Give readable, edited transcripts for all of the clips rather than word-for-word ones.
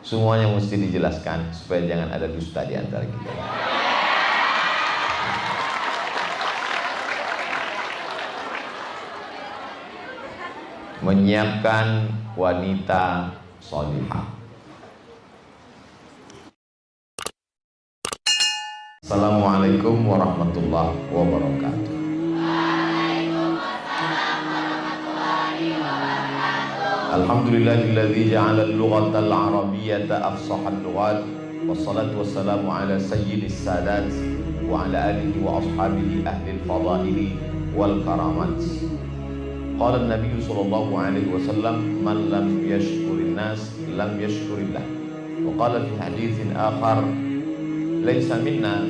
Semuanya mesti dijelaskan supaya jangan ada dusta di antara kita. Menyiapkan wanita sholihah. Assalamualaikum warahmatullahi wabarakatuh. Alhamdulillahilladzi ja'ala al-lughata al-arabiyyata afsahal lughat wassalatu wassalamu ala sayyidis sadat wa ala alihi wa ashabihi ahli al-fadaili wal karamat. Qala an-nabiy sallallahu alaihi wasallam man lam yashkurin nas lam yashkurillah. Wa qala fi haditsin akhar laisa minna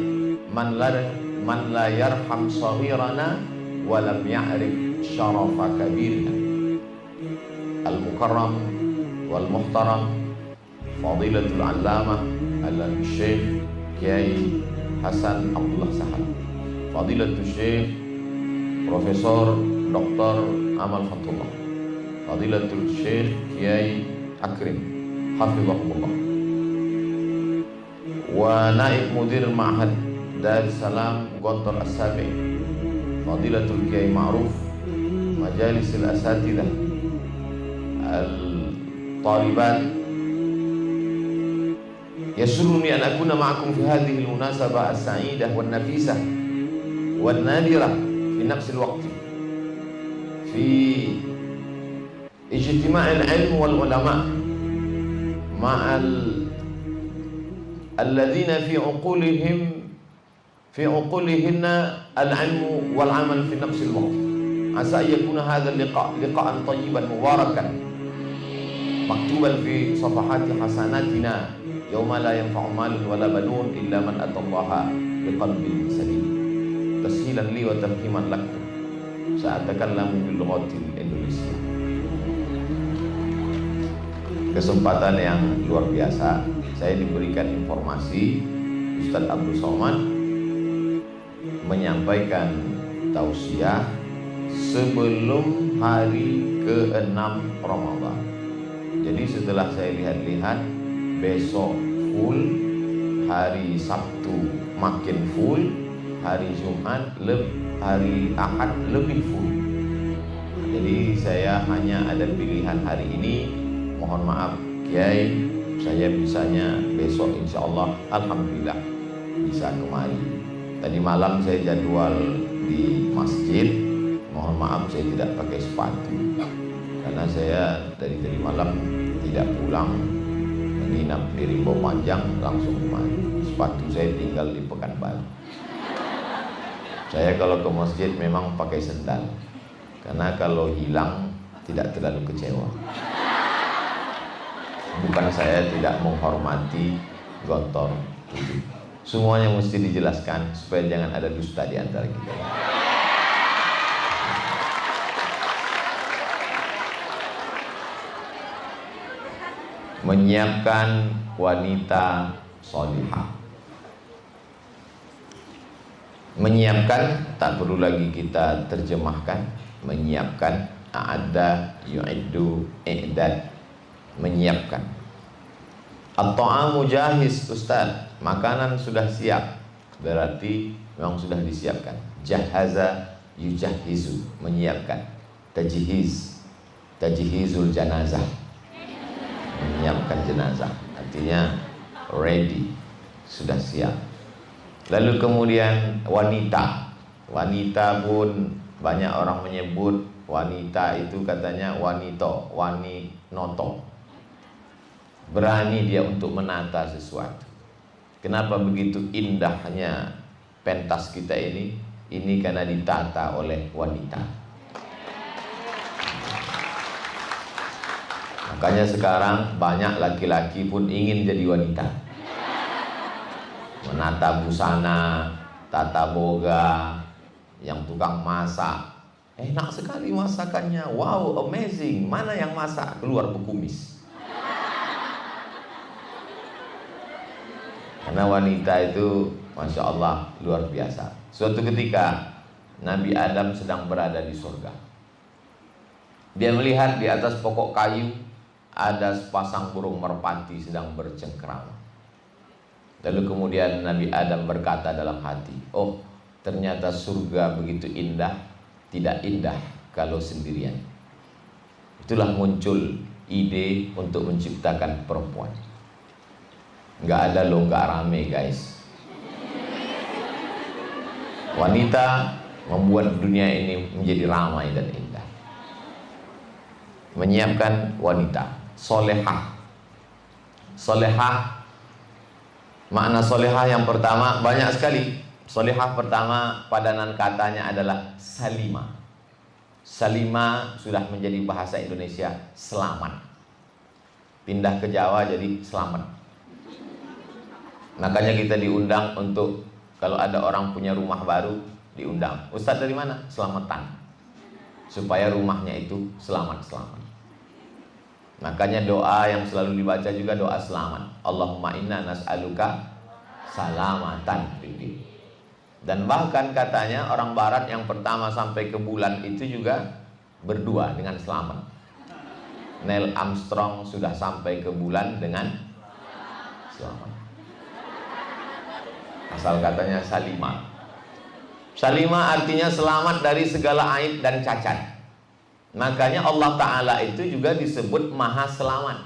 man la yarham saghirana wa lam ya'rif syarafa kabirina. Al-Mukarram wal Muhtaram Fadilatul Allamah Al-Syekh Kiai Hasan Abdullah Sahal, Fadilatul Syekh Profesor Dr. Amal Fatullah, Fadilatul Syekh Kiai Akrim Hafizahullah, wa Naib Mudir Ma'had Darussalam Gontor As-Sabi, Fadilatul Kiai Ma'ruf Majalisil Asatidah Al-Talibat. Yasurruni an akuna ma'akum fi hadhihi al-munasabah as-sa'idah wan nafisah wan nadirah fi nafs al-waqt fi ijtima' al-ilm wal ulama ma'al alladhina fi uqulihinna al-ilm wal 'amal fi nafs al-waqt. Asa yakuna hadha al-liqa' liqa'an tayyiban mubarakan maktuban fi safahati hasanatina yawma la yanfa'u malun wala banun illa man atallaha biqalbin salim. Tashilan li wa tafhiman lakum sa'atakallamu bil lughatil Indonesia. Kesempatan yang luar biasa, saya diberikan informasi Ustaz Abdul Somad menyampaikan tausiah sebelum hari ke-6 Ramadan. Jadi setelah saya lihat-lihat, besok full, hari Sabtu makin full, hari Jumat, hari Ahad lebih full. Jadi saya hanya ada pilihan hari ini. Mohon maaf Kiai, saya bisanya besok insya Allah, alhamdulillah bisa kemari. Tadi malam saya jadwal di masjid. Mohon maaf saya tidak pakai sepatu karena saya dari malam tidak pulang, menginap di Rimbo Panjang langsung kemari. Sepatu saya tinggal di Pekanbaru. Saya kalau ke masjid memang pakai sendal karena kalau hilang tidak terlalu kecewa. Bukan saya tidak menghormati Gontor 7. Semuanya mesti dijelaskan supaya jangan ada dusta di antara kita. Menyiapkan wanita sholihah. Menyiapkan tak perlu lagi kita terjemahkan. Menyiapkan, a'adda, yu'iddu, i'dad. Menyiapkan. At-ta'amu jahiz, Ustaz. Makanan sudah siap. Berarti memang sudah disiapkan. Jahaza yujahizu, menyiapkan. Tajhiz, tajhizul janazah, menyiapkan jenazah, artinya ready, sudah siap. Lalu kemudian wanita pun banyak orang menyebut wanita itu katanya wanito, waninoto, berani dia untuk menata sesuatu. Kenapa begitu indahnya pentas kita ini karena ditata oleh wanita. Makanya sekarang banyak laki-laki pun ingin jadi wanita, menata busana, tata boga, yang tukang masak. Enak sekali masakannya, wow, amazing. Mana yang masak? Keluar pekumis. Karena wanita itu Masya Allah luar biasa. Suatu ketika Nabi Adam sedang berada di surga. Dia melihat di atas pokok kayu ada sepasang burung merpati sedang bercengkrama. Lalu kemudian Nabi Adam berkata dalam hati, oh ternyata surga begitu indah, tidak indah kalau sendirian. Itulah muncul ide untuk menciptakan perempuan. Nggak ada lo, nggak rame guys. Wanita membuat dunia ini menjadi ramai dan indah. Menyiapkan wanita solehah. Solehah, makna solehah yang pertama banyak sekali. Solehah pertama padanan katanya adalah salimah. Salimah sudah menjadi bahasa Indonesia selamat. Pindah ke Jawa jadi selamat. Makanya kita diundang untuk kalau ada orang punya rumah baru, diundang. Ustadz dari mana? Selamatan. Supaya rumahnya itu selamat-selamat. Makanya doa yang selalu dibaca juga doa selamat. Allahumma inna nas'aluka salamatan. Dan bahkan katanya orang barat yang pertama sampai ke bulan itu juga berdua dengan selamat. Neil Armstrong sudah sampai ke bulan dengan selamat. Asal katanya salimah. Salimah artinya selamat dari segala aib dan cacat. Makanya Allah Ta'ala itu juga disebut maha selamat.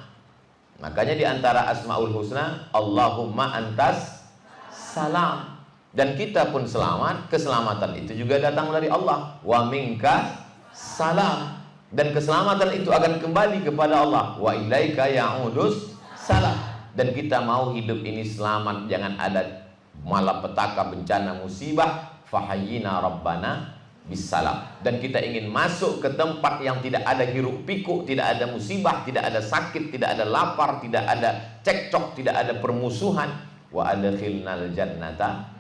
Makanya di antara Asmaul Husna, Allahumma antas salam. Dan kita pun selamat. Keselamatan itu juga datang dari Allah. Wa minka salam. Dan keselamatan itu akan kembali kepada Allah. Wa ilaika ya'udus salam. Dan kita mau hidup ini selamat, jangan ada malapetaka, bencana, musibah. Fahayyina rabbana bisalam. Dan kita ingin masuk ke tempat yang tidak ada hiruk pikuk, tidak ada musibah, tidak ada sakit, tidak ada lapar, tidak ada cekcok, tidak ada permusuhan. Wa adkhilnal jannata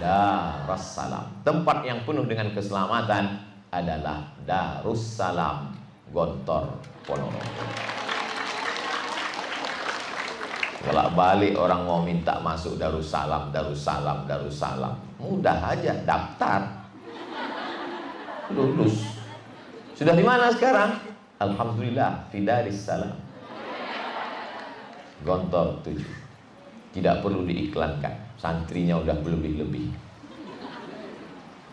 darussalam. Tempat yang penuh dengan keselamatan adalah Darussalam, Gontor, Ponorogo. Kalau balik orang mau minta masuk Darussalam, Darussalam, Darussalam, mudah aja, daftar, lulus. Sudah di mana sekarang? Alhamdulillah, fi Darussalam, Gontor 7. Tidak perlu diiklankan, santrinya udah berlebih-lebih.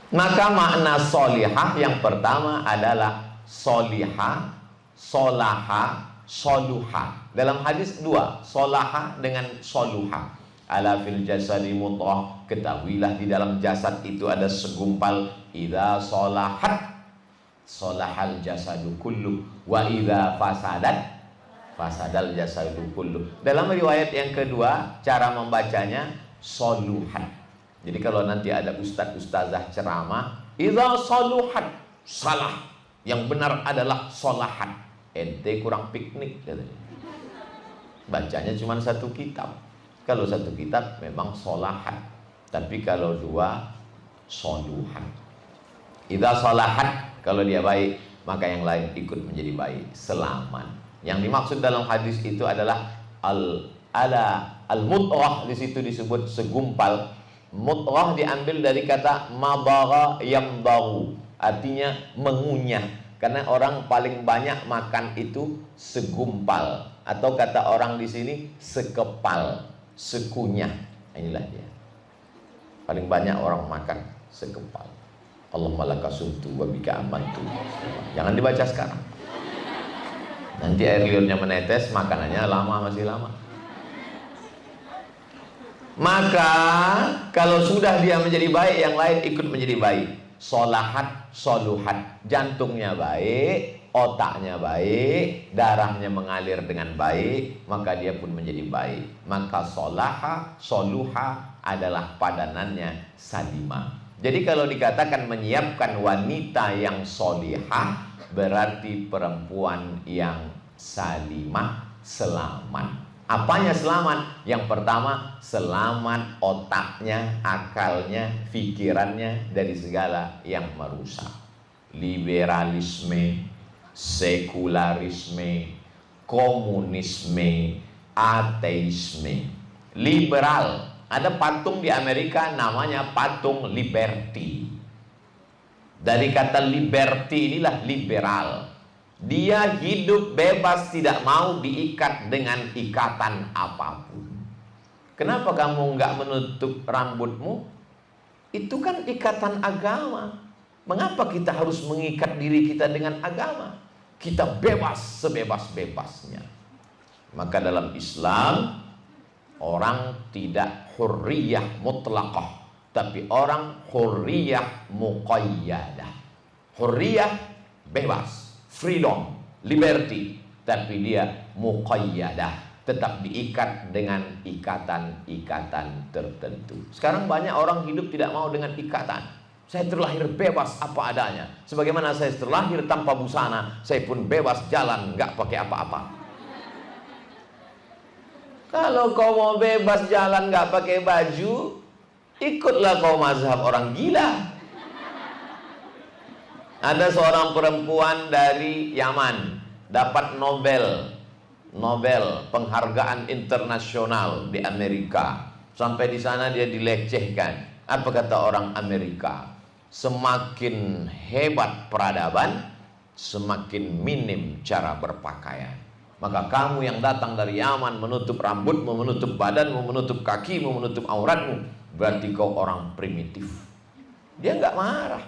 Maka makna solihah yang pertama adalah solihah, solaha, soluha. Dalam hadis dua, solaha dengan soluha. Ala fil jasadi mudghah, ketahuilah di dalam jasad itu ada segumpal. Idza solahat solahal jasadu kullu, wa idza fasadat fasadal jasadu kullu. Dalam riwayat yang kedua, cara membacanya soluhat. Jadi kalau nanti ada ustaz-ustazah ceramah, idza soluhat, salah. Yang benar adalah solahat. Ente kurang piknik katanya. Bacanya cuma satu kitab. Kalau satu kitab memang solahat, tapi kalau dua soluhat. Idza solahat, kalau dia baik, maka yang lain ikut menjadi baik, selamat. Yang dimaksud dalam hadis itu adalah al-mudghah. Di situ disebut segumpal. Mudghah diambil dari kata madagha yamdaghu, artinya mengunyah. Karena orang paling banyak makan itu segumpal, atau kata orang di sini sekepal, sekunyah. Inilah dia. Paling banyak orang makan sekepal. Allahumma laka sumtu wa bika amantu. Jangan dibaca sekarang. Nanti air liurnya menetes, makanannya lama, masih lama. Maka kalau sudah dia menjadi baik, yang lain ikut menjadi baik. Solahat, soluhat, jantungnya baik, otaknya baik, darahnya mengalir dengan baik, maka dia pun menjadi baik. Maka solaha, soluha adalah padanannya salimah. Jadi kalau dikatakan menyiapkan wanita yang solihah, berarti perempuan yang salimah, selamat. Apanya selamat? Yang pertama, selamat otaknya, akalnya, pikirannya dari segala yang merusak. Liberalisme, sekularisme, komunisme, ateisme. Liberal, ada patung di Amerika namanya patung Liberty. Dari kata liberty inilah liberal. Dia hidup bebas, tidak mau diikat dengan ikatan apapun. Kenapa kamu nggak menutup rambutmu? Itu kan ikatan agama. Mengapa kita harus mengikat diri kita dengan agama? Kita bebas sebebas-bebasnya. Maka dalam Islam, orang tidak hurriyah mutlaqah, tapi orang hurriyah muqayyadah. Hurriyah bebas, freedom, liberty, tapi dia muqayyadah, tetap diikat dengan ikatan-ikatan tertentu. Sekarang banyak orang hidup tidak mau dengan ikatan. Saya terlahir bebas apa adanya. Sebagaimana saya terlahir tanpa busana, saya pun bebas jalan nggak pakai apa-apa. Kalau kau mau bebas jalan nggak pakai baju, ikutlah kau mazhab orang gila. Ada seorang perempuan dari Yaman dapat Nobel penghargaan internasional di Amerika. Sampai di sana dia dilecehkan. Apa kata orang Amerika? Semakin hebat peradaban, semakin minim cara berpakaian. Maka kamu yang datang dari Yaman menutup rambutmu, menutup badanmu, menutup kakimu, menutup auratmu, berarti kau orang primitif. Dia nggak marah.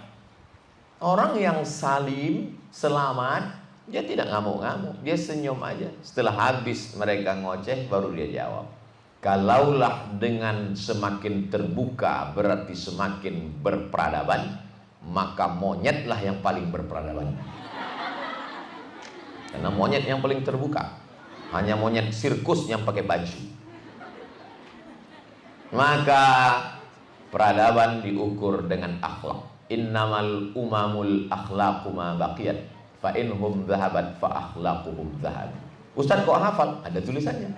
Orang yang salim, selamat, dia tidak ngamuk-ngamuk, dia senyum aja. Setelah habis mereka ngoceh, baru dia jawab. Kalaulah dengan semakin terbuka berarti semakin berperadaban, maka monyetlah yang paling berperadaban. Karena monyet yang paling terbuka, hanya monyet sirkus yang pakai baju. Maka peradaban diukur dengan akhlak. Innamal umamul akhlaqu ma baqiyat fa inhum dhahabat fa akhlaquhum dhahab. Ustaz kok hafal? Ada tulisannya.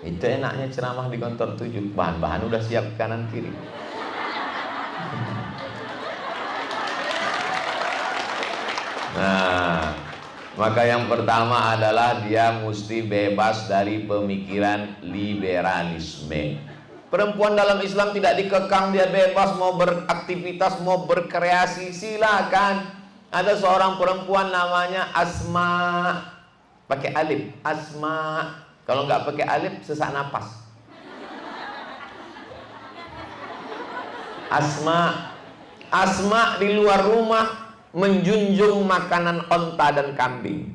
Itu enaknya ceramah di kantor 7. Bahan-bahan udah siap kanan kiri. Nah, maka yang pertama adalah dia mesti bebas dari pemikiran liberalisme. Perempuan dalam Islam tidak dikekang, dia bebas mau beraktivitas, mau berkreasi, silakan. Ada seorang perempuan namanya Asma, pakai alif, Asma. Kalau nggak pakai alif sesak napas. Asma di luar rumah menjunjung makanan onta dan kambing.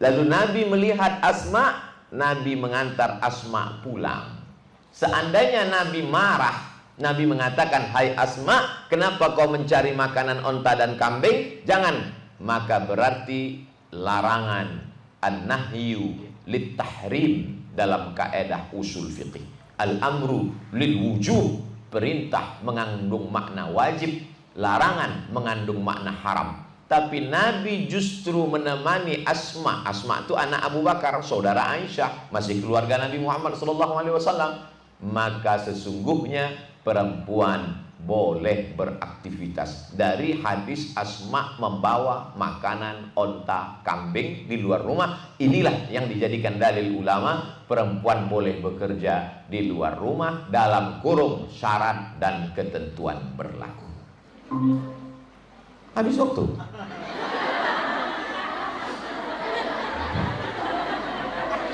Lalu Nabi melihat Asma, Nabi mengantar Asma pulang. Seandainya Nabi marah, Nabi mengatakan, hai Asma, kenapa kau mencari makanan onta dan kambing? Jangan. Maka berarti larangan, an-nahyu lit-tahrim dalam kaedah usul fiqih. Al-amru lil wujuh, perintah mengandung makna wajib, larangan mengandung makna haram. Tapi Nabi justru menemani Asma. Asma itu anak Abu Bakar, saudara Aisyah, masih keluarga Nabi Muhammad SAW. Maka sesungguhnya perempuan boleh beraktivitas. Dari hadis Asma membawa makanan onta kambing di luar rumah, inilah yang dijadikan dalil ulama, perempuan boleh bekerja di luar rumah dalam kurung syarat dan ketentuan berlaku. Habis waktu.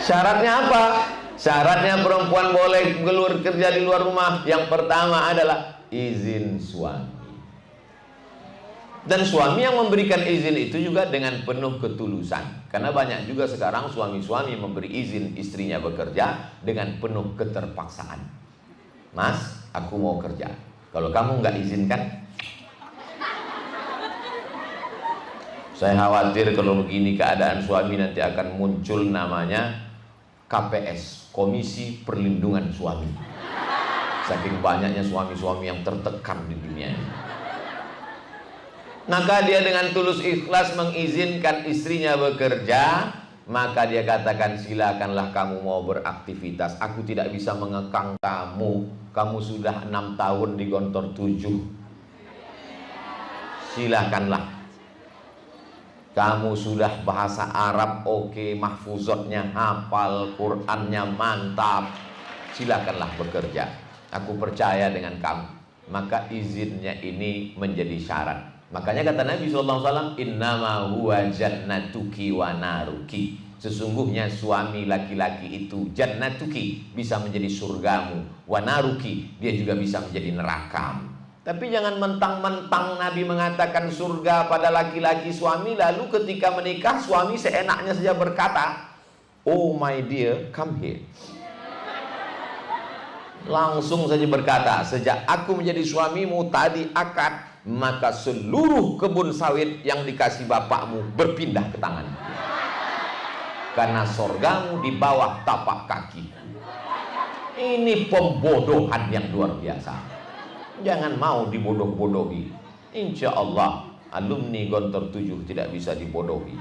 Syaratnya apa? Syaratnya perempuan boleh keluar kerja di luar rumah. Yang pertama adalah izin suami. Dan suami yang memberikan izin itu juga dengan penuh ketulusan. Karena banyak juga sekarang suami-suami memberi izin istrinya bekerja dengan penuh keterpaksaan. Mas, aku mau kerja. Kalau kamu nggak izinkan, saya khawatir kalau begini keadaan suami nanti akan muncul namanya KPS, Komisi Perlindungan Suami. Saking banyaknya suami-suami yang tertekan di dunia ini. Maka dia dengan tulus ikhlas mengizinkan istrinya bekerja. Maka dia katakan, silakanlah kamu mau beraktivitas. Aku tidak bisa mengekang kamu. Kamu sudah 6 tahun di kantor 7. Silakanlah. Kamu sudah bahasa Arab oke, mahfuzatnya hafal, Qur'annya mantap. Silakanlah bekerja. Aku percaya dengan kamu. Maka izinnya ini menjadi syarat. Makanya kata Nabi SAW, innama huwa jannatuki wa naruki. Sesungguhnya suami laki-laki itu jannatuki, bisa menjadi surgamu, wa naruki, dia juga bisa menjadi nerakamu. Tapi jangan mentang-mentang Nabi mengatakan surga pada laki-laki suami, lalu ketika menikah suami seenaknya saja berkata, oh my dear, come here. Langsung saja berkata, sejak aku menjadi suamimu tadi akad, maka seluruh kebun sawit yang dikasih bapakmu berpindah ke tanganmu. Karena surgamu di bawah tapak kaki. Ini pembodohan yang luar biasa. Jangan mau dibodoh-bodohi. Insya Allah alumni Gontor 7 tidak bisa dibodohi.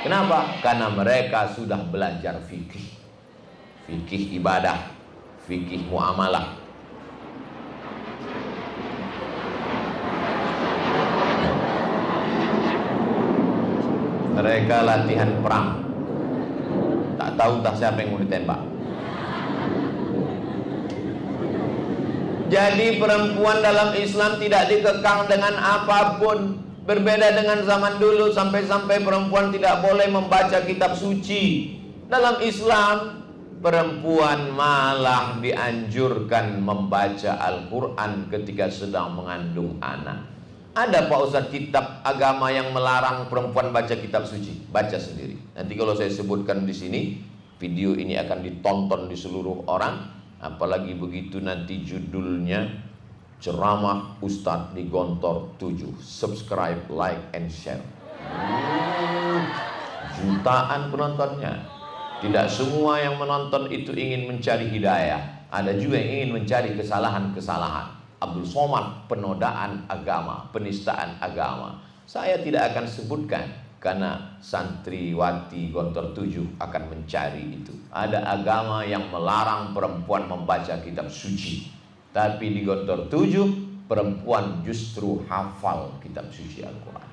Kenapa? Karena mereka sudah belajar fikih. Fikih ibadah, fikih muamalah. Mereka latihan perang. Tak tahu entah siapa yang mau ditembak. Jadi perempuan dalam Islam tidak dikekang dengan apapun. Berbeda dengan zaman dulu, sampai-sampai perempuan tidak boleh membaca kitab suci. Dalam Islam, perempuan malah dianjurkan membaca Al-Quran ketika sedang mengandung anak. Ada Pak Ustadz kitab agama yang melarang perempuan baca kitab suci? Baca sendiri. Nanti kalau saya sebutkan di sini, video ini akan ditonton di seluruh orang. Apalagi begitu nanti judulnya ceramah Ustadz di Gontor 7. Subscribe, like, and share. Jutaan penontonnya. Tidak semua yang menonton itu ingin mencari hidayah. Ada juga yang ingin mencari kesalahan-kesalahan. Abdul Somad, penodaan agama, penistaan agama. Saya tidak akan sebutkan karena santriwati Gontor 7 akan mencari itu. Ada agama yang melarang perempuan membaca kitab suci. Tapi di Gontor 7 perempuan justru hafal kitab suci Al-Quran.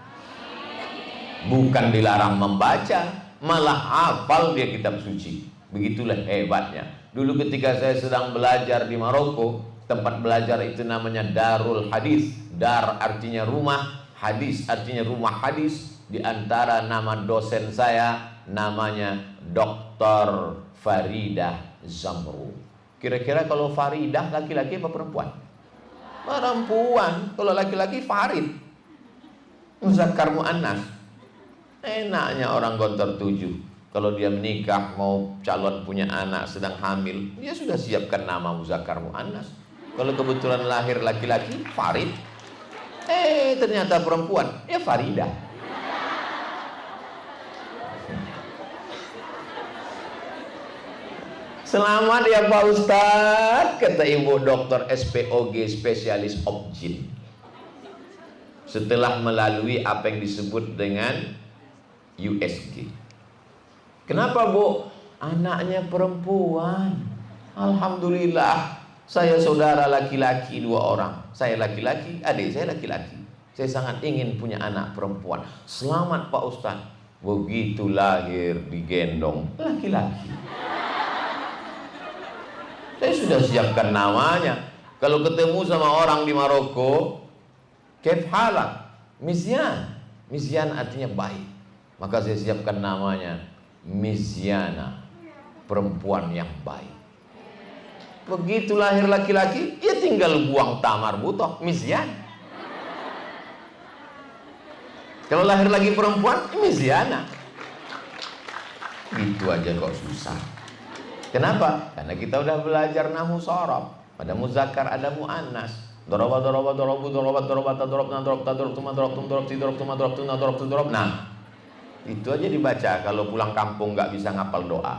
Bukan dilarang membaca, malah hafal dia kitab suci. Begitulah hebatnya. Dulu ketika saya sedang belajar di Maroko, tempat belajar itu namanya Darul Hadis. Dar artinya rumah, hadis artinya rumah hadis. Di antara nama dosen saya namanya Dr. Faridah Zamru. Kira-kira kalau Faridah laki-laki apa perempuan? Perempuan. Kalau laki-laki Farid, muzakkar muannas. Enaknya orang Gontor 7, kalau dia menikah mau calon punya anak sedang hamil, dia sudah siapkan nama muzakkar muannas. Kalau kebetulan lahir laki-laki Farid, ternyata perempuan, ya Faridah. Selamat ya Pak Ustadz, kata Ibu Dokter SPOG, spesialis objin. Setelah melalui apa yang disebut dengan USG. Kenapa Bu? Anaknya perempuan. Alhamdulillah. Saya saudara laki-laki 2 orang. Saya laki-laki, adik saya laki-laki. Saya sangat ingin punya anak perempuan. Selamat Pak Ustadz. Begitu lahir digendong laki-laki. Saya sudah siapkan namanya. Kalau ketemu sama orang di Maroko, kef halak, Misyan. Misyan artinya baik. Maka saya siapkan namanya Misyana, perempuan yang baik. Begitu lahir laki-laki, ya tinggal buang tamar butoh, Misyan. Kalau lahir lagi perempuan, Misyana. Gitu aja kok susah. Kenapa? Karena kita udah belajar nahwu sorof. Ada muzakkar, ada muannas. Doroba, doroba, dorobu, dorobat, dorobat, tadorob, nadorob, tadorob, tuma, dorob, tum, dorob, tidorob, tuma, dorob, tuna, dorob, tum, dorob. Nah, itu aja dibaca kalau pulang kampung nggak bisa ngapal doa.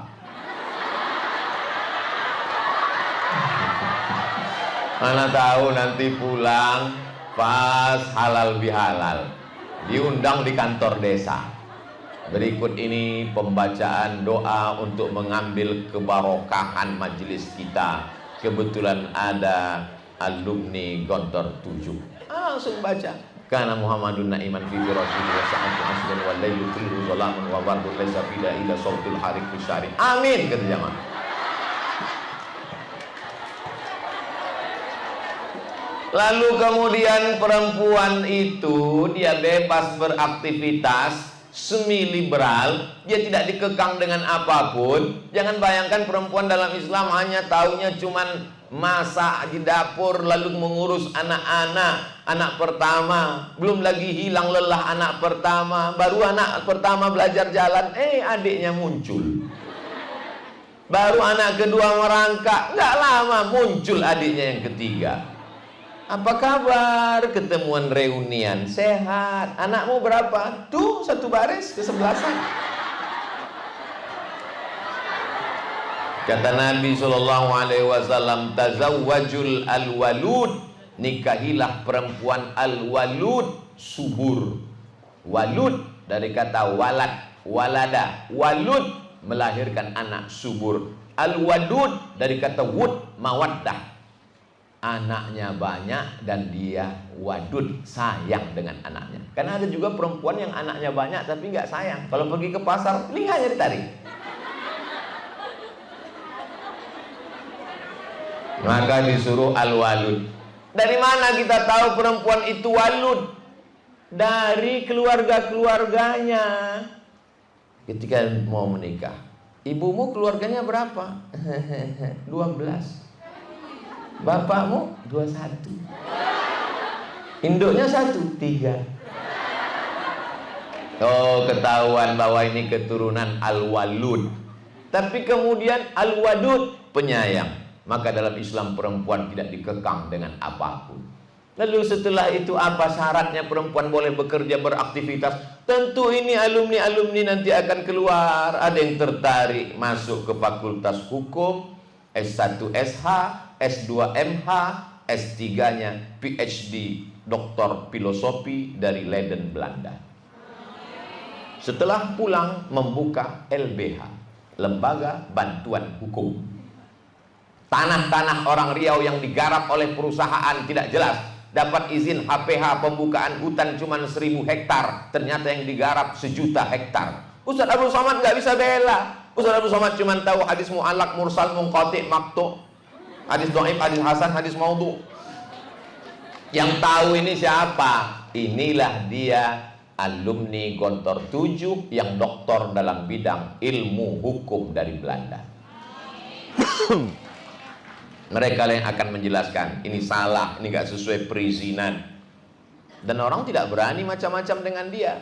Mana tahu nanti pulang pas halal bihalal, diundang di kantor desa. Berikut ini pembacaan doa untuk mengambil kebarokahan majelis kita. Kebetulan ada alumni Gontor 7. Langsung baca. Kana Muhammadun na'iman fi firashihi wa sa'atu aslan wal laylu kulluhu zalamun wa bardun laysa fida illa sautul harik fi syari. Amin kata jamaah. Lalu kemudian perempuan itu dia bebas beraktivitas, semi liberal, dia tidak dikekang dengan apapun. Jangan bayangkan perempuan dalam Islam hanya taunya cuman masak di dapur, lalu mengurus anak-anak. Anak pertama, belum lagi hilang lelah anak pertama, baru anak pertama belajar jalan, adiknya muncul. Baru anak kedua merangkak, nggak lama muncul adiknya yang ketiga. Apa kabar? Ketemuan reunian. Sehat. Anakmu berapa? Tuh, satu baris kesebelasan. Kata Nabi SAW, tazawwajul al-walud, nikahilah perempuan al-walud, subur. Walud dari kata walad, walada. Walud melahirkan anak subur. Al-wadud dari kata wud, mawaddah. Anaknya banyak dan dia wadud, sayang dengan anaknya. Karena ada juga perempuan yang anaknya banyak tapi nggak sayang. Kalau pergi ke pasar, telinganya ditarik. Maka disuruh al-walud. Dari mana kita tahu perempuan itu walud? Dari keluarga-keluarganya. Ketika mau menikah, ibumu keluarganya berapa? 12. Bapakmu 21. Induknya 1, 3. Oh, ketahuan bahwa ini keturunan al-walud. Tapi kemudian al-wadud, penyayang. Maka dalam Islam perempuan tidak dikekang dengan apapun. Lalu setelah itu apa syaratnya perempuan boleh bekerja, beraktivitas? Tentu ini alumni-alumni nanti akan keluar. Ada yang tertarik masuk ke fakultas hukum, S1 SH, S2 MH, S3-nya PhD, doktor filosofi dari Leiden, Belanda. Setelah pulang membuka LBH, Lembaga Bantuan Hukum. Tanah-tanah orang Riau yang digarap oleh perusahaan tidak jelas, dapat izin HPH pembukaan hutan cuma 1000 hektar, ternyata yang digarap 1.000.000 hektar. Ustaz Abdul Somad nggak bisa bela. Ustaz Abdul Somad cuma tahu hadis mu'allak, mursal, munqati, maktu, hadis dhaif, hadis hasan, hadis maudhu. Yang tahu ini siapa? Inilah dia alumni Gontor 7 yang doktor dalam bidang ilmu hukum dari Belanda. Mereka yang akan menjelaskan ini salah, ini gak sesuai perizinan. Dan orang tidak berani macam-macam dengan dia.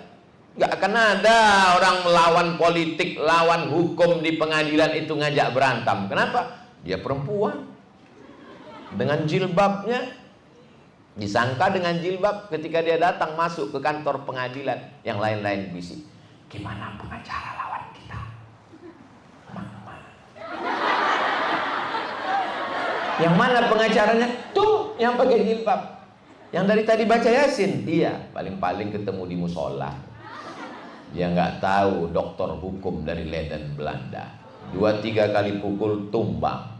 Gak akan ada orang melawan politik, lawan hukum di pengadilan itu ngajak berantem. Kenapa? Dia perempuan dengan jilbabnya, disangka dengan jilbab. Ketika dia datang masuk ke kantor pengadilan, yang lain-lain bisik, gimana pengacara lawan kita? Mama. Yang mana pengacaranya? Tuh yang pakai jilbab, yang dari tadi baca Yasin. Iya, paling-paling ketemu di musola. Dia nggak tahu doktor hukum dari Leiden, Belanda. 2-3 kali pukul tumbang.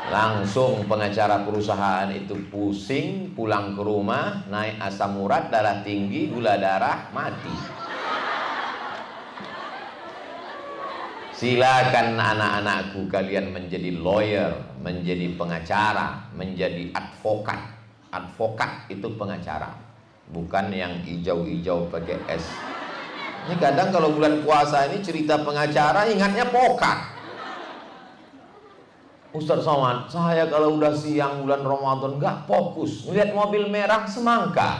Langsung pengacara perusahaan itu pusing, pulang ke rumah, naik asam urat, darah tinggi, gula darah, mati. Silakan anak-anakku kalian menjadi lawyer, menjadi pengacara, menjadi advokat. Advokat itu pengacara, bukan yang hijau-hijau pakai es. Ini kadang kalau bulan puasa ini cerita pengacara ingatnya pokat. Ustaz Somad, saya kalau udah siang bulan Ramadan nggak fokus, ngeliat mobil merah semangka.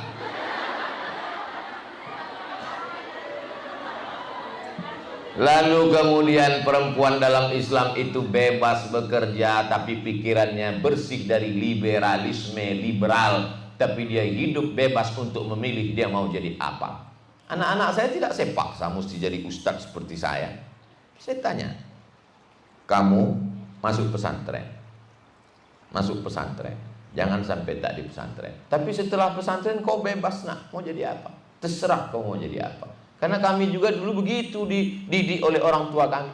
Lalu kemudian perempuan dalam Islam itu bebas bekerja, tapi pikirannya bersih dari liberalisme, liberal, tapi dia hidup bebas untuk memilih dia mau jadi apa. Anak-anak saya tidak saya paksa mesti jadi ustadz seperti saya. Saya tanya, kamu masuk pesantren, jangan sampai tak di pesantren. Tapi setelah pesantren kau bebas nak, mau jadi apa? Terserah kau mau jadi apa. Karena kami juga dulu begitu dididik oleh orang tua kami.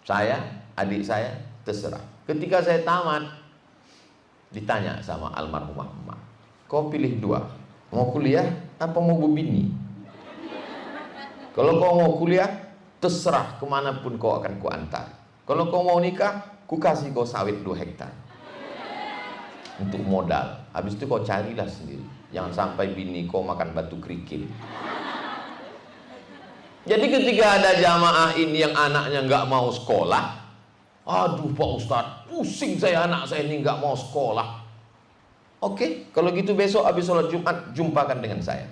Saya, adik saya, terserah. Ketika saya tamat, ditanya sama almarhumah emak, kau pilih 2, mau kuliah apa mau berbini? Kalau kau mau kuliah, terserah kemanapun kau akan kuantar. Kalau kau mau nikah, ku kasih kau sawit 2 hektar. untuk modal. Habis itu kau carilah sendiri. Jangan sampai bini kau makan batu kerikil. Jadi ketika ada jamaah ini yang anaknya nggak mau sekolah, aduh Pak Ustadz, pusing saya, anak saya ini nggak mau sekolah. Oke, kalau gitu besok habis sholat Jumat jumpakan dengan saya.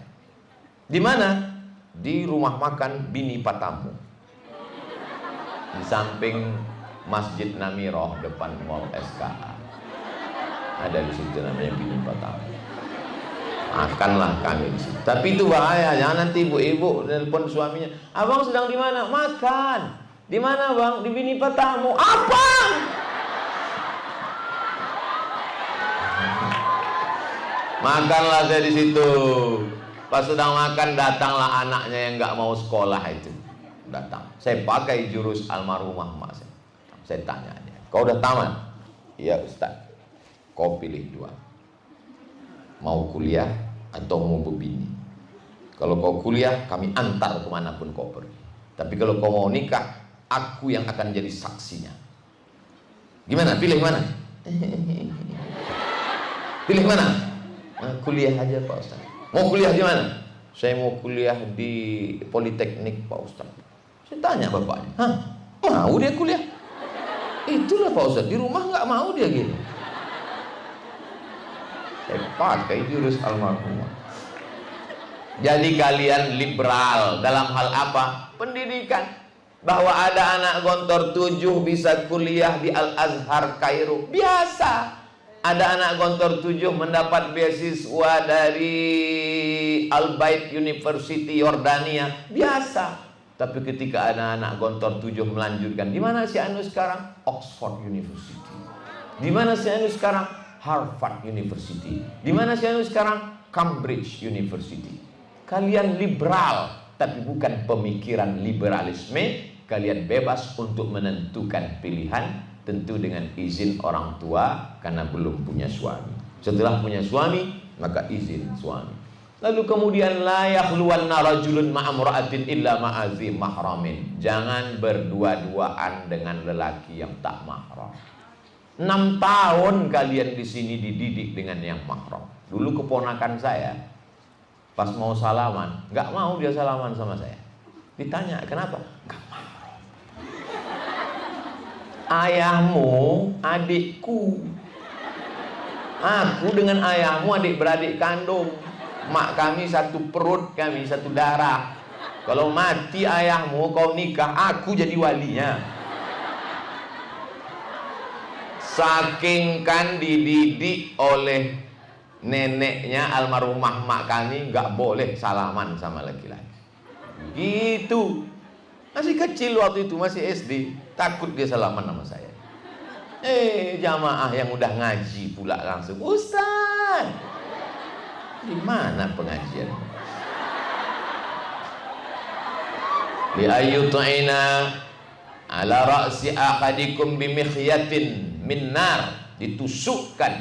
Di mana? Di rumah makan Bini Patamu, di samping Masjid Namiroh depan Mall SKA. Ada di situ namanya Bini Patamu. Makanlah kami di situ. Tapi itu bahaya, jangan nanti ibu-ibu telepon suaminya, abang sedang di mana? Makan. Di mana bang? Di Bini Patamu. Apa? Makanlah saya di situ. Pas sedang makan datanglah anaknya yang nggak mau sekolah itu. Datang. Saya pakai jurus almarhumah emak saya. Saya tanya dia, kau udah tamat? Iya Ustaz. Kau pilih dua. Mau kuliah atau mau berbini. Kalau kau kuliah, kami antar kemanapun kau pergi. Tapi kalau kau mau nikah, aku yang akan jadi saksinya. Gimana? Pilih mana? Pilih mana? Kuliah aja Pak Ustaz. Mau kuliah di mana? Saya mau kuliah di Politeknik Pak Ustaz. Saya tanya bapaknya, hah? Mau dia kuliah? Itulah Pak Ustaz, di rumah nggak mau dia gitu. Saya pakai jurus almarhumah. Jadi kalian liberal dalam hal apa? Pendidikan. Bahwa ada anak gontor 7 bisa kuliah di Al-Azhar Kairo, biasa. Ada anak gontor 7 mendapat beasiswa dari Al-Bait University Yordania, biasa. Tapi ketika ada anak gontor 7 melanjutkan, di mana si Anu sekarang? Oxford University. Di mana si Anu sekarang? Harvard University. Di mana si Anu sekarang? Cambridge University. Kalian liberal, tapi bukan pemikiran liberalisme. Kalian bebas untuk menentukan pilihan, tentu dengan izin orang tua karena belum punya suami. Setelah punya suami, maka izin suami. Lalu kemudian la yakhluwanna rajulun ma'amra'atin illa ma'azi mahramin. Jangan berdua-duaan dengan lelaki yang tak mahram. 6 tahun kalian di sini dididik dengan yang mahram. Dulu keponakan saya pas mau salaman, nggak mau dia salaman sama saya. Ditanya kenapa? Nggak mahram. Ayahmu adikku, aku dengan ayahmu adik beradik kandung. Mak kami satu perut, kami satu darah. Kalau mati ayahmu kau nikah, aku jadi walinya. Saking kan dididik oleh neneknya almarhumah mak kami, nggak boleh salaman sama laki-laki. Gitu. Masih kecil waktu itu, masih SD, takut dia salaman sama saya. Jamaah yang udah ngaji pula langsung, Ustaz, di mana pengajian? Li ayyut'ina ala ra'si ahadikum bimikhyatin min nar, ditusukkan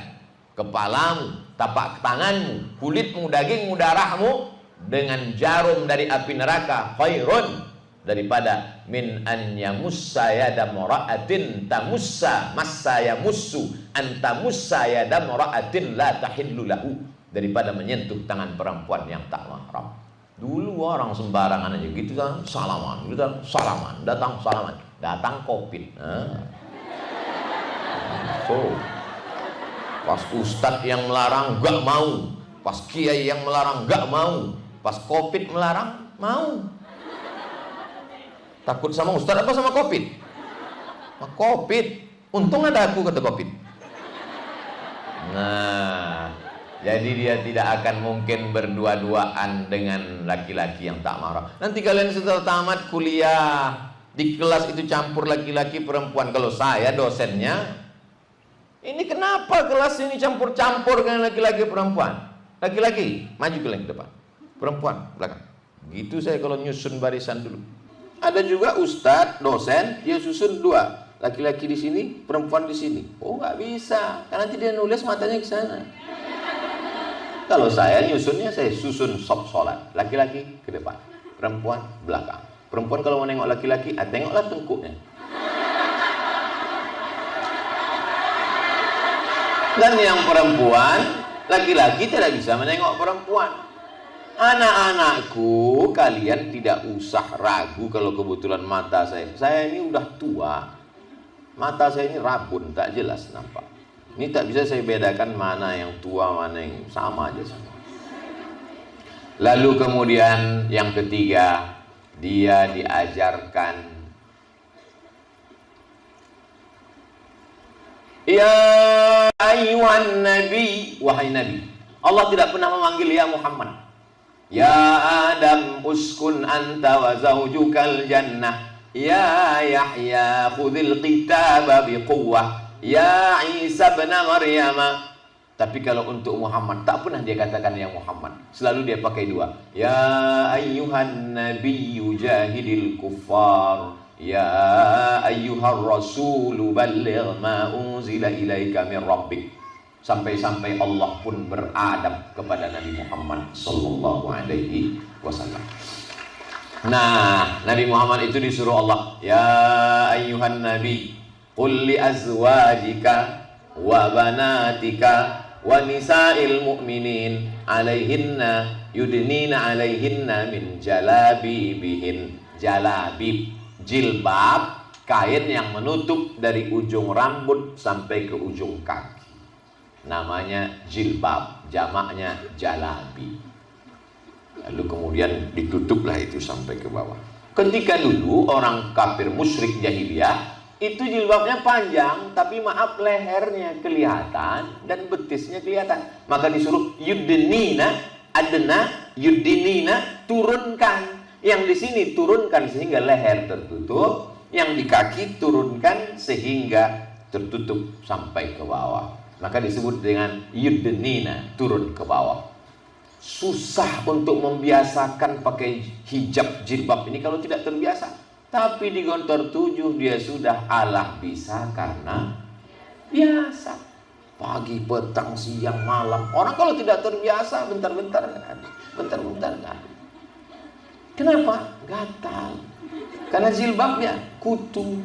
kepalamu, tapak tanganmu, kulitmu, dagingmu, darahmu dengan jarum dari api neraka, khairun daripada min an yamussa yada mara'atin tamussa massa yamussu antamussa yada mara'atin la tahillu lahu, daripada menyentuh tangan perempuan yang tak mahram. Dulu orang sembarangan aja gitu kan, salaman, gitu kan, salaman, datang salaman, datang Covid. So, pas ustadz yang melarang gak mau, pas kiai yang melarang gak mau, pas Covid melarang mau. Takut sama ustadz apa sama Covid? Sama Covid. Untung ada aku, kata Covid. Nah, jadi dia tidak akan mungkin berdua-duaan dengan laki-laki yang tak mahram. Nanti kalian setelah tamat kuliah, di kelas itu campur laki-laki perempuan. Kalau saya dosennya, ini kenapa kelas ini campur-campur dengan laki-laki perempuan? Laki-laki maju ke depan, perempuan belakang. Gitu saya kalau nyusun barisan dulu. Ada juga ustadz, dosen, dia susun 2, laki-laki di sini, perempuan di sini. Oh nggak bisa, karena nanti dia nulis matanya ke sana. Kalau saya nyusunnya, saya susun sop sholat, laki-laki ke depan, perempuan belakang. Perempuan kalau mau nengok laki-laki, tengoklah tengkuknya. Dan yang perempuan, laki-laki tidak bisa menengok perempuan. Anak-anakku, kalian tidak usah ragu kalau kebetulan mata saya ini udah tua. Mata saya ini rabun, tak jelas nampak. Ini tak bisa saya bedakan mana yang tua, mana yang sama aja semua. Lalu kemudian yang ketiga, dia diajarkan, ya ayuhan nabi, wahai nabi. Allah tidak pernah memanggil ya Muhammad. Ya Adam uskun anta wa zawjukal jannah. Ya Yahya khudil kitaba biquwwah. Ya Isa bin Maryam. Tapi kalau untuk Muhammad tak pernah dia katakan ya Muhammad. Selalu dia pakai dua. Ya ayyuhan nabiyyu jahidil kuffar. Ya ayyuhar rasulu balligh ma unzila ilaika min rabbik. Sampai-sampai Allah pun beradab kepada Nabi Muhammad sallallahu alaihi wasallam. Nah, Nabi Muhammad itu disuruh Allah, ya ayyuhan nabi, qul li azwajika wa banatika wa nisa'il mu'minin alaihinna yudnina alaihinna min jalabibihin. Jalabib, jilbab, kain yang menutup dari ujung rambut sampai ke ujung kaki. Namanya jilbab, jamaknya jalabi. Lalu kemudian ditutuplah itu sampai ke bawah. Ketika dulu orang kafir musyrik jahiliyah itu jilbabnya panjang, tapi maaf lehernya kelihatan dan betisnya kelihatan. Maka disuruh yudnina, adna, yudnina, turunkan. Yang di sini turunkan sehingga leher tertutup, yang di kaki turunkan sehingga tertutup sampai ke bawah. Maka disebut dengan yudnina, turun ke bawah. Susah untuk membiasakan pakai hijab jilbab ini kalau tidak terbiasa. Tapi di Gontor 7 dia sudah alah bisa karena biasa. Pagi, petang, siang, malam. Orang kalau tidak terbiasa bentar-bentar kan. Bentar-bentar kan. Kenapa? Gatal. Karena jilbabnya kutu.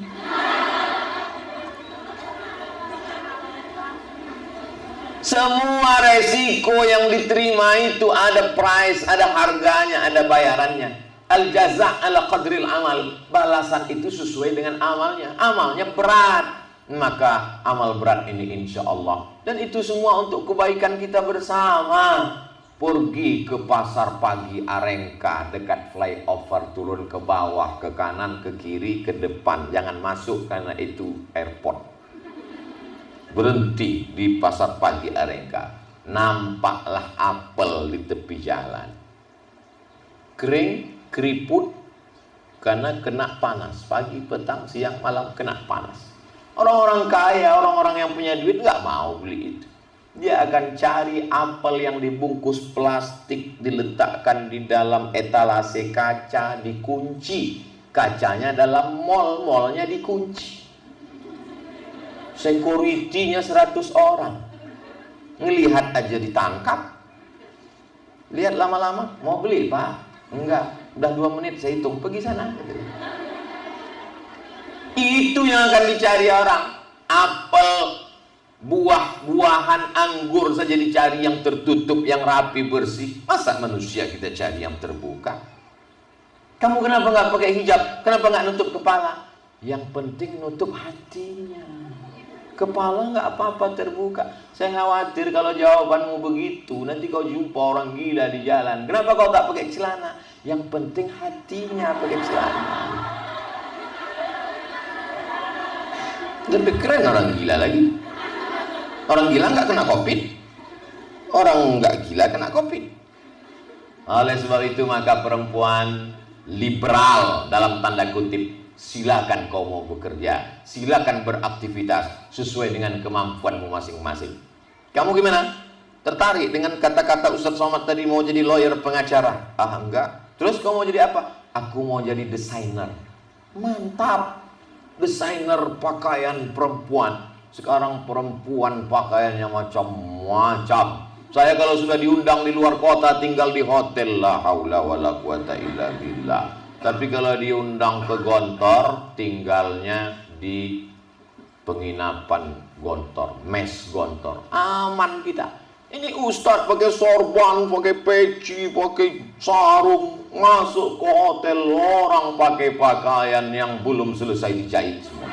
Semua resiko yang diterima itu ada price, ada harganya, ada bayarannya. Al-jaza' ala qadril amal. Balasan itu sesuai dengan amalnya. Amalnya berat, maka amal berat ini insya Allah. Dan itu semua untuk kebaikan kita bersama. Pergi ke pasar pagi Arengka, dekat flyover, turun ke bawah, ke kanan, ke kiri, ke depan. Jangan masuk karena itu airport. Berhenti di pasar pagi Arengka. Nampaklah apel di tepi jalan. Kering, keriput, karena kena panas. Pagi, petang, siang, malam kena panas. Orang-orang kaya, orang-orang yang punya duit nggak mau beli itu. Dia akan cari apel yang dibungkus plastik, diletakkan di dalam etalase kaca, dikunci. Kacanya dalam mall, mallnya dikunci. Security-nya 100 orang. Ngelihat aja ditangkap. Lihat lama-lama, mau beli pak? Enggak, udah 2 menit saya hitung, pergi sana. Itu yang akan dicari orang. Apel, buah-buahan, anggur saja dicari yang tertutup, yang rapi, bersih. Masa manusia kita cari yang terbuka? Kamu kenapa nggak pakai hijab? Kenapa nggak nutup kepala? Yang penting nutup hatinya. Kepala nggak apa-apa terbuka. Saya khawatir kalau jawabanmu begitu, nanti kau jumpa orang gila di jalan. Kenapa kau tak pakai celana? Yang penting hatinya pakai celana. Lebih keren orang gila lagi. Orang gila nggak kena COVID. Orang nggak gila kena COVID. Oleh sebab itu maka perempuan liberal dalam tanda kutip. Silakan kau mau bekerja, silakan beraktivitas sesuai dengan kemampuanmu masing-masing. Kamu gimana? Tertarik dengan kata-kata Ustadz Somad tadi mau jadi lawyer pengacara? Ah enggak. Terus kau mau jadi apa? Aku mau jadi desainer. Mantap. Desainer pakaian perempuan. Sekarang perempuan pakaiannya macam-macam. Saya kalau sudah diundang di luar kota tinggal di hotel, la haula wala quwata illa billah. Tapi kalau diundang ke Gontor, tinggalnya di penginapan Gontor, mes Gontor, aman kita. Ini ustadz pakai sorban, pakai peci, pakai sarung, masuk ke hotel, orang pakai pakaian yang belum selesai dijahit semua.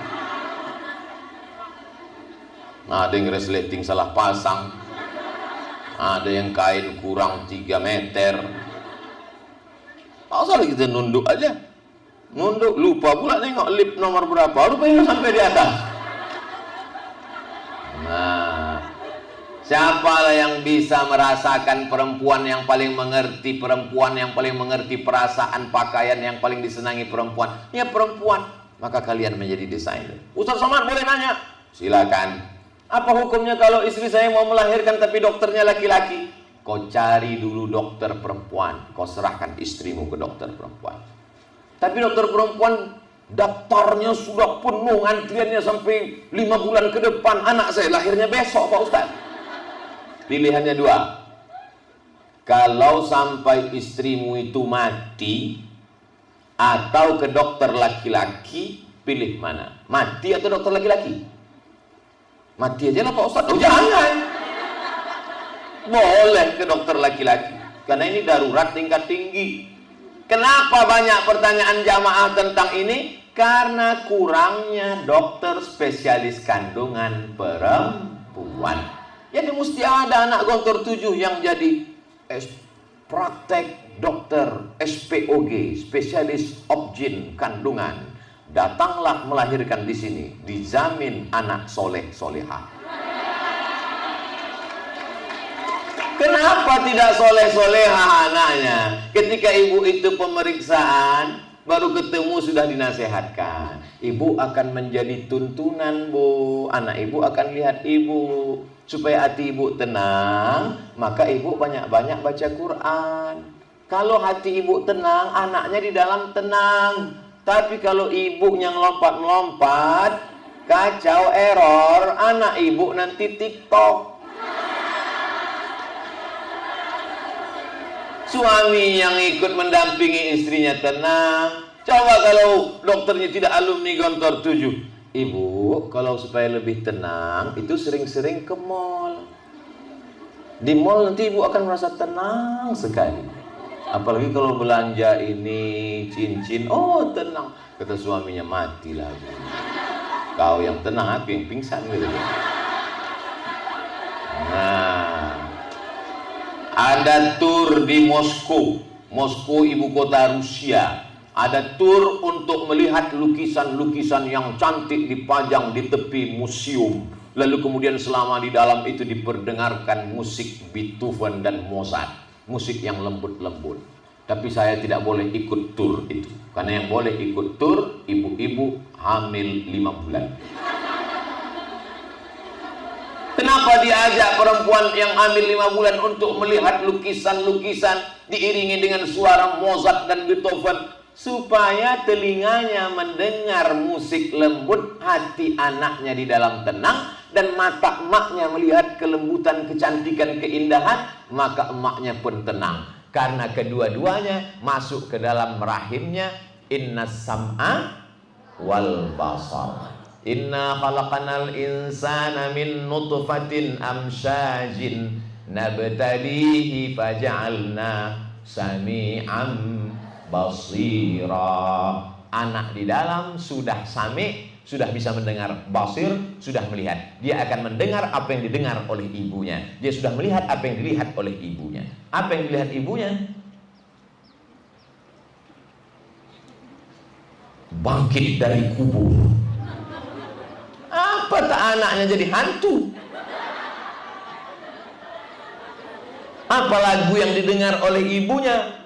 Nah, ada yang resleting salah pasang, ada yang kain kurang 3 meter. Asal kita nunduk aja, nunduk, lupa pula nengok lift nomor berapa, rupanya sampai di atas. Nah, siapalah yang bisa merasakan perempuan yang paling mengerti perempuan, yang paling mengerti perasaan pakaian yang paling disenangi perempuan? Ya perempuan. Maka kalian menjadi desainer. Ustaz Somad boleh nanya? Silakan. Apa hukumnya kalau istri saya mau melahirkan tapi dokternya laki-laki? Kau cari dulu dokter perempuan, kau serahkan istrimu ke dokter perempuan. Tapi dokter perempuan daftarnya sudah penuh, antriannya sampai 5 bulan ke depan. Anak saya lahirnya besok Pak Ustaz. Pilihannya 2. Kalau sampai istrimu itu mati atau ke dokter laki-laki, pilih mana? Mati atau dokter laki-laki? Mati aja lah Pak Ustaz. Oh jangan. Boleh ke dokter laki-laki, karena ini darurat tingkat tinggi. Kenapa banyak pertanyaan jamaah tentang ini? Karena kurangnya dokter spesialis kandungan perempuan. Jadi mesti ada anak Gontor 7 yang jadi praktek dokter SPOG, spesialis obgyn kandungan. Datanglah melahirkan di sini, dijamin anak soleh solehah. Kenapa tidak soleh-solehah anaknya? Ketika ibu itu pemeriksaan, baru ketemu sudah dinasehatkan. Ibu akan menjadi tuntunan, Bu. Anak ibu akan lihat ibu. Supaya hati ibu tenang, maka ibu banyak-banyak baca Quran. Kalau hati ibu tenang, anaknya di dalam tenang. Tapi kalau ibunya ngelompat-ngelompat, kacau, error, anak ibu nanti TikTok. Suami yang ikut mendampingi istrinya tenang. Coba kalau dokternya tidak alumni Gontor 7. Ibu, kalau supaya lebih tenang, itu sering-sering ke mall. Di mall nanti ibu akan merasa tenang sekali. Apalagi kalau belanja ini, cincin, oh tenang. Kata suaminya, mati lagi. Kau yang tenang, aku yang pingsan gitu. Nah, ada tur di Moskow, ibu kota Rusia. Ada tur untuk melihat lukisan-lukisan yang cantik dipajang di tepi museum. Lalu kemudian selama di dalam itu diperdengarkan musik Beethoven dan Mozart, musik yang lembut-lembut. Tapi saya tidak boleh ikut tur itu, karena yang boleh ikut tur ibu-ibu hamil 5 bulan. Kenapa diajak perempuan yang hamil 5 bulan untuk melihat lukisan-lukisan diiringi dengan suara Mozart dan Beethoven? Supaya telinganya mendengar musik lembut, hati anaknya di dalam tenang, dan mata emaknya melihat kelembutan, kecantikan, keindahan, maka emaknya pun tenang. Karena kedua-duanya masuk ke dalam rahimnya. Inna sam'a wal basar. Inna khalaqanal insana min nutfatin amsyajin nabtalihi faja'alna sami'an basira. Anak di dalam sudah sami, sudah bisa mendengar, basir, sudah melihat. Dia akan mendengar apa yang didengar oleh ibunya. Dia sudah melihat apa yang dilihat oleh ibunya. Apa yang dilihat ibunya? Bangkit dari kubur. Apa tak anaknya jadi hantu? Apa lagu yang didengar oleh ibunya?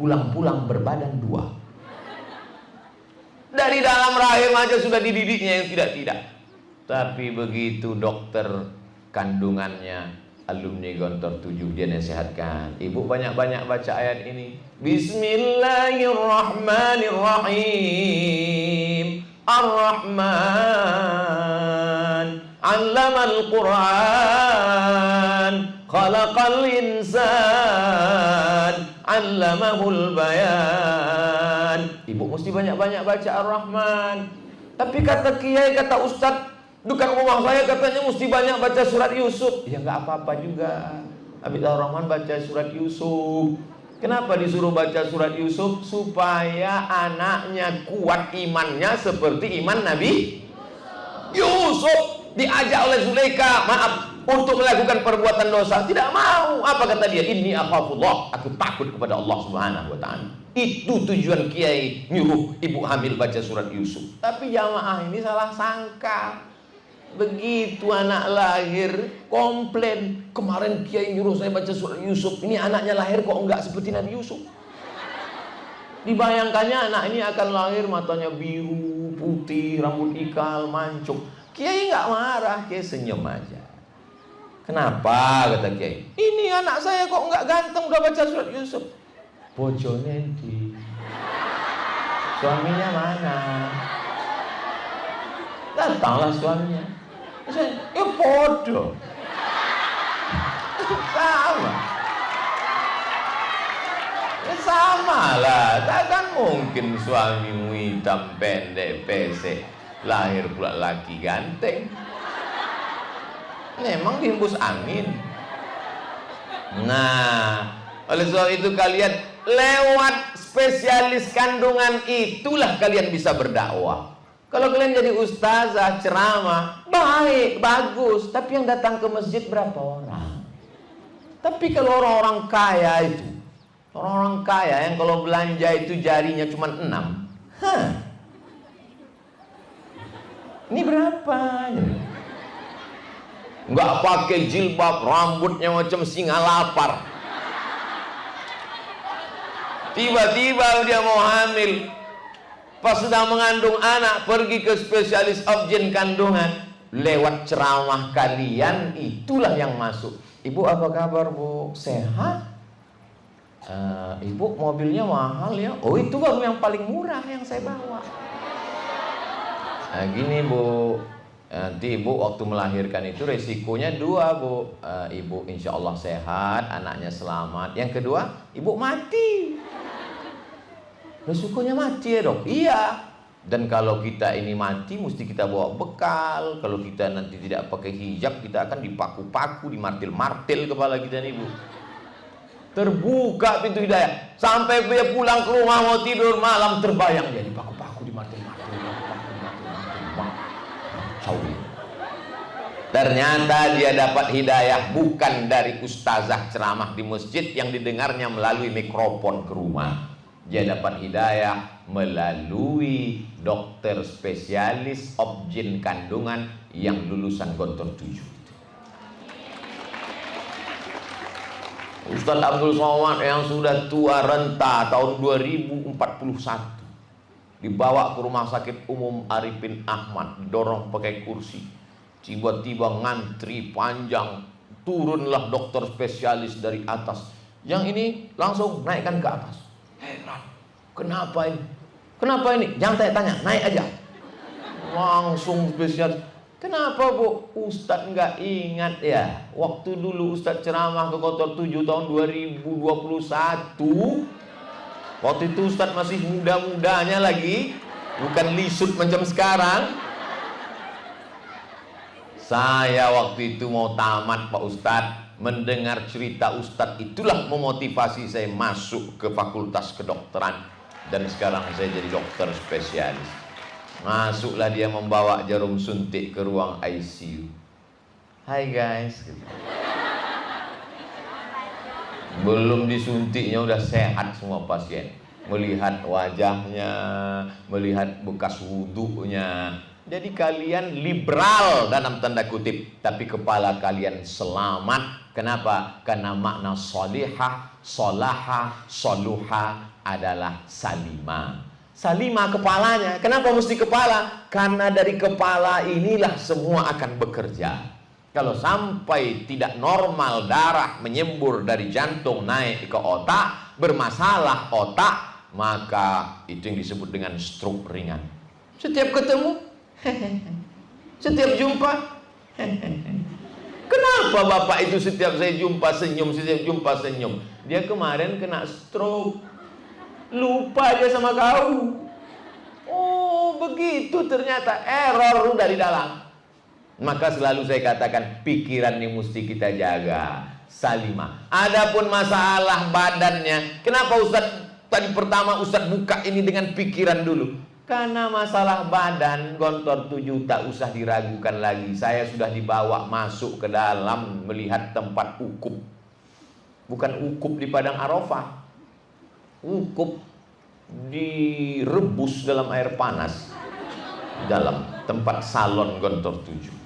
Pulang-pulang berbadan 2. Dari dalam rahim aja sudah dididiknya yang tidak-tidak. Tapi begitu dokter kandungannya alumni Gontor 7, dia nasihatkan, ibu banyak-banyak baca ayat ini. Bismillahirrahmanirrahim. Ar-Rahman 'allamal Qur'an, khalaqal insan, 'allamahul bayan. Ibu mesti banyak-banyak baca Ar-Rahman. Tapi kata kiai, kata ustadz, dekat rumah saya katanya mesti banyak baca surat Yusuf. Ya nggak apa-apa juga. Habibur Rahman baca surat Yusuf. Kenapa disuruh baca surat Yusuf? Supaya anaknya kuat imannya seperti iman Nabi Yusuf. Diajak oleh Zulaikha, maaf, untuk melakukan perbuatan dosa, tidak mau. Apa kata dia? Inni akhafullah, aku takut kepada Allah Subhanahu wa ta'ala. Itu tujuan kiai nyuruh ibu hamil baca surat Yusuf. Tapi jamaah ini salah sangka. Begitu anak lahir, komplain, kemarin kiai nyuruh saya baca surat Yusuf, ini anaknya lahir kok enggak seperti Nabi Yusuf. Dibayangkannya anak ini akan lahir matanya biru, putih, rambut ikal, mancung. Kiai nggak marah, kiai senyum aja. Kenapa, kata kiai? Ini anak saya kok nggak ganteng udah baca surat Yusuf. Bojone di, suaminya mana? Datanglah suaminya. Saya, ya bodoh. Sama. Ya sama lah. Takkan mungkin suamimu hitam pendek pesek, lahir pula laki ganteng. Memang dihembus angin. Nah, oleh sebab itu kalian lewat spesialis kandungan itulah kalian bisa berdakwah. Kalau kalian jadi ustazah, ceramah, baik, bagus. Tapi yang datang ke masjid berapa orang? Tapi kalau orang-orang kaya itu, orang-orang kaya yang kalau belanja itu jarinya cuma 6. Ini berapa? Nggak pakai jilbab, rambutnya macam singa lapar. Tiba-tiba dia mau hamil. Pas sedang mengandung anak, pergi ke spesialis objin kandungan. Lewat ceramah kalian, itulah yang masuk. Ibu apa kabar bu? Sehat? Ibu mobilnya mahal ya? Oh itu baru yang paling murah yang saya bawa. Nah gini bu, nanti ibu waktu melahirkan itu resikonya 2 bu. Ibu insya Allah sehat, anaknya selamat. Yang kedua, ibu mati. Resikonya mati ya dok? Iya. Dan kalau kita ini mati, mesti kita bawa bekal. Kalau kita nanti tidak pakai hijab, kita akan dipaku-paku, dimartil-martil kepala kita nih bu. Terbuka pintu hidayah. Sampai dia pulang ke rumah mau tidur malam terbayang dia dipaku-paku, dimartil-martil, dipaku-paku, dimartil-martil. Ternyata dia dapat hidayah bukan dari ustazah ceramah di masjid yang didengarnya melalui mikrofon ke rumah. Dia dapat hidayah melalui dokter spesialis objin kandungan yang lulusan Gontor 7. Ustaz Abdul Somad yang sudah tua renta tahun 2041 dibawa ke rumah sakit umum Arifin Ahmad, dorong pakai kursi. Tiba-tiba ngantri panjang, turunlah dokter spesialis dari atas. Yang ini langsung naikkan ke atas. Heran, kenapa ini? Kenapa ini? Jangan tanya, naik aja. Langsung spesialis. Kenapa bu? Ustadz nggak ingat ya? Waktu dulu Ustadz ceramah ke Gontor 7 tahun 2021. Waktu itu Ustadz masih muda-mudanya lagi, bukan lisut macam sekarang. Saya waktu itu mau tamat Pak Ustadz. Mendengar cerita Ustadz itulah memotivasi saya masuk ke fakultas kedokteran. Dan sekarang saya jadi dokter spesialis. Masuklah dia membawa jarum suntik ke ruang ICU. Hai guys. Belum disuntiknya udah sehat semua pasien. Melihat wajahnya, melihat bekas wudhunya. Jadi kalian liberal dalam tanda kutip, tapi kepala kalian selamat. Kenapa? Karena makna solihah, solaha, soluha adalah salimah. Salimah kepalanya. Kenapa mesti kepala? Karena dari kepala inilah semua akan bekerja. Kalau sampai tidak normal, darah menyembur dari jantung naik ke otak, bermasalah otak, maka itu yang disebut dengan stroke ringan. Setiap ketemu, setiap jumpa, kenapa bapak itu setiap saya jumpa senyum, setiap jumpa senyum? Dia kemarin kena stroke, lupa dia sama kau. Oh begitu ternyata error dari dalam. Maka selalu saya katakan pikiran ini mesti kita jaga. Salimah. Adapun masalah badannya, kenapa Ustaz tadi pertama Ustaz buka ini dengan pikiran dulu? Karena masalah badan Gontor 7 tak usah diragukan lagi. Saya sudah dibawa masuk ke dalam melihat tempat ukuf. Bukan ukuf di Padang Arafah. Ukuf direbus dalam air panas. Dalam tempat salon Gontor 7.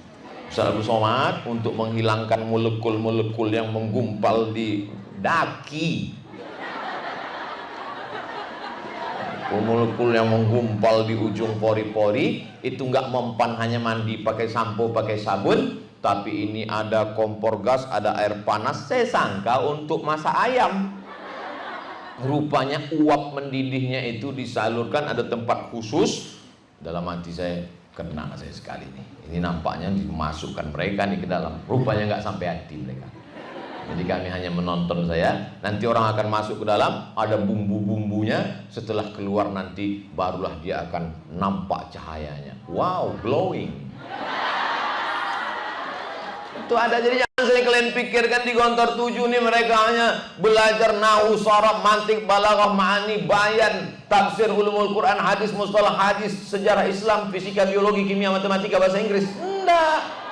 Ustaz Abdul Somad untuk menghilangkan molekul-molekul yang menggumpal di daki, molekul yang menggumpal di ujung pori-pori itu nggak mempan hanya mandi pakai sampo pakai sabun, tapi ini ada kompor gas, ada air panas. Saya sangka untuk masak ayam, rupanya uap mendidihnya itu disalurkan ada tempat khusus. Dalam hati saya, kena saya sekali nih. Ini nampaknya dimasukkan mereka nih ke dalam. Rupanya nggak sampai hati mereka. Jadi kami hanya menonton saya. Nanti orang akan masuk ke dalam, ada bumbu-bumbunya. Setelah keluar nanti barulah dia akan nampak cahayanya. Wow, glowing. Itu ada. Jadi jangan sering kalian pikirkan di Gontor 7 nih mereka hanya belajar nahwu, sharaf, mantik, balaghah, ma'ani, bayan, tafsir, ulumul Quran, hadis, mustalah hadis, sejarah Islam, fisika, biologi, kimia, matematika, bahasa Inggris. Enggak.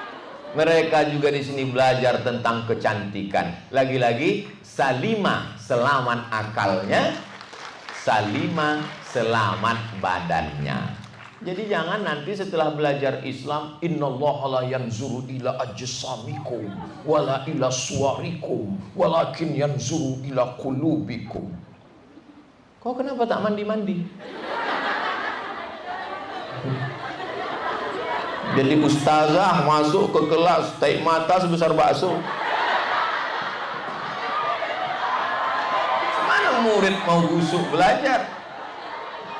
Mereka juga di sini belajar tentang kecantikan. Lagi-lagi salimah, selamat akalnya, salimah, selamat badannya. Jadi jangan nanti setelah belajar Islam, innallaha la yanzuru ila ajsamikum wala ila suwarikum walakin yanzuru ila qulubikum. Kau kenapa tak mandi-mandi? Jadi ustazah masuk ke kelas taik mata sebesar bakso. Mana murid mau busuk belajar?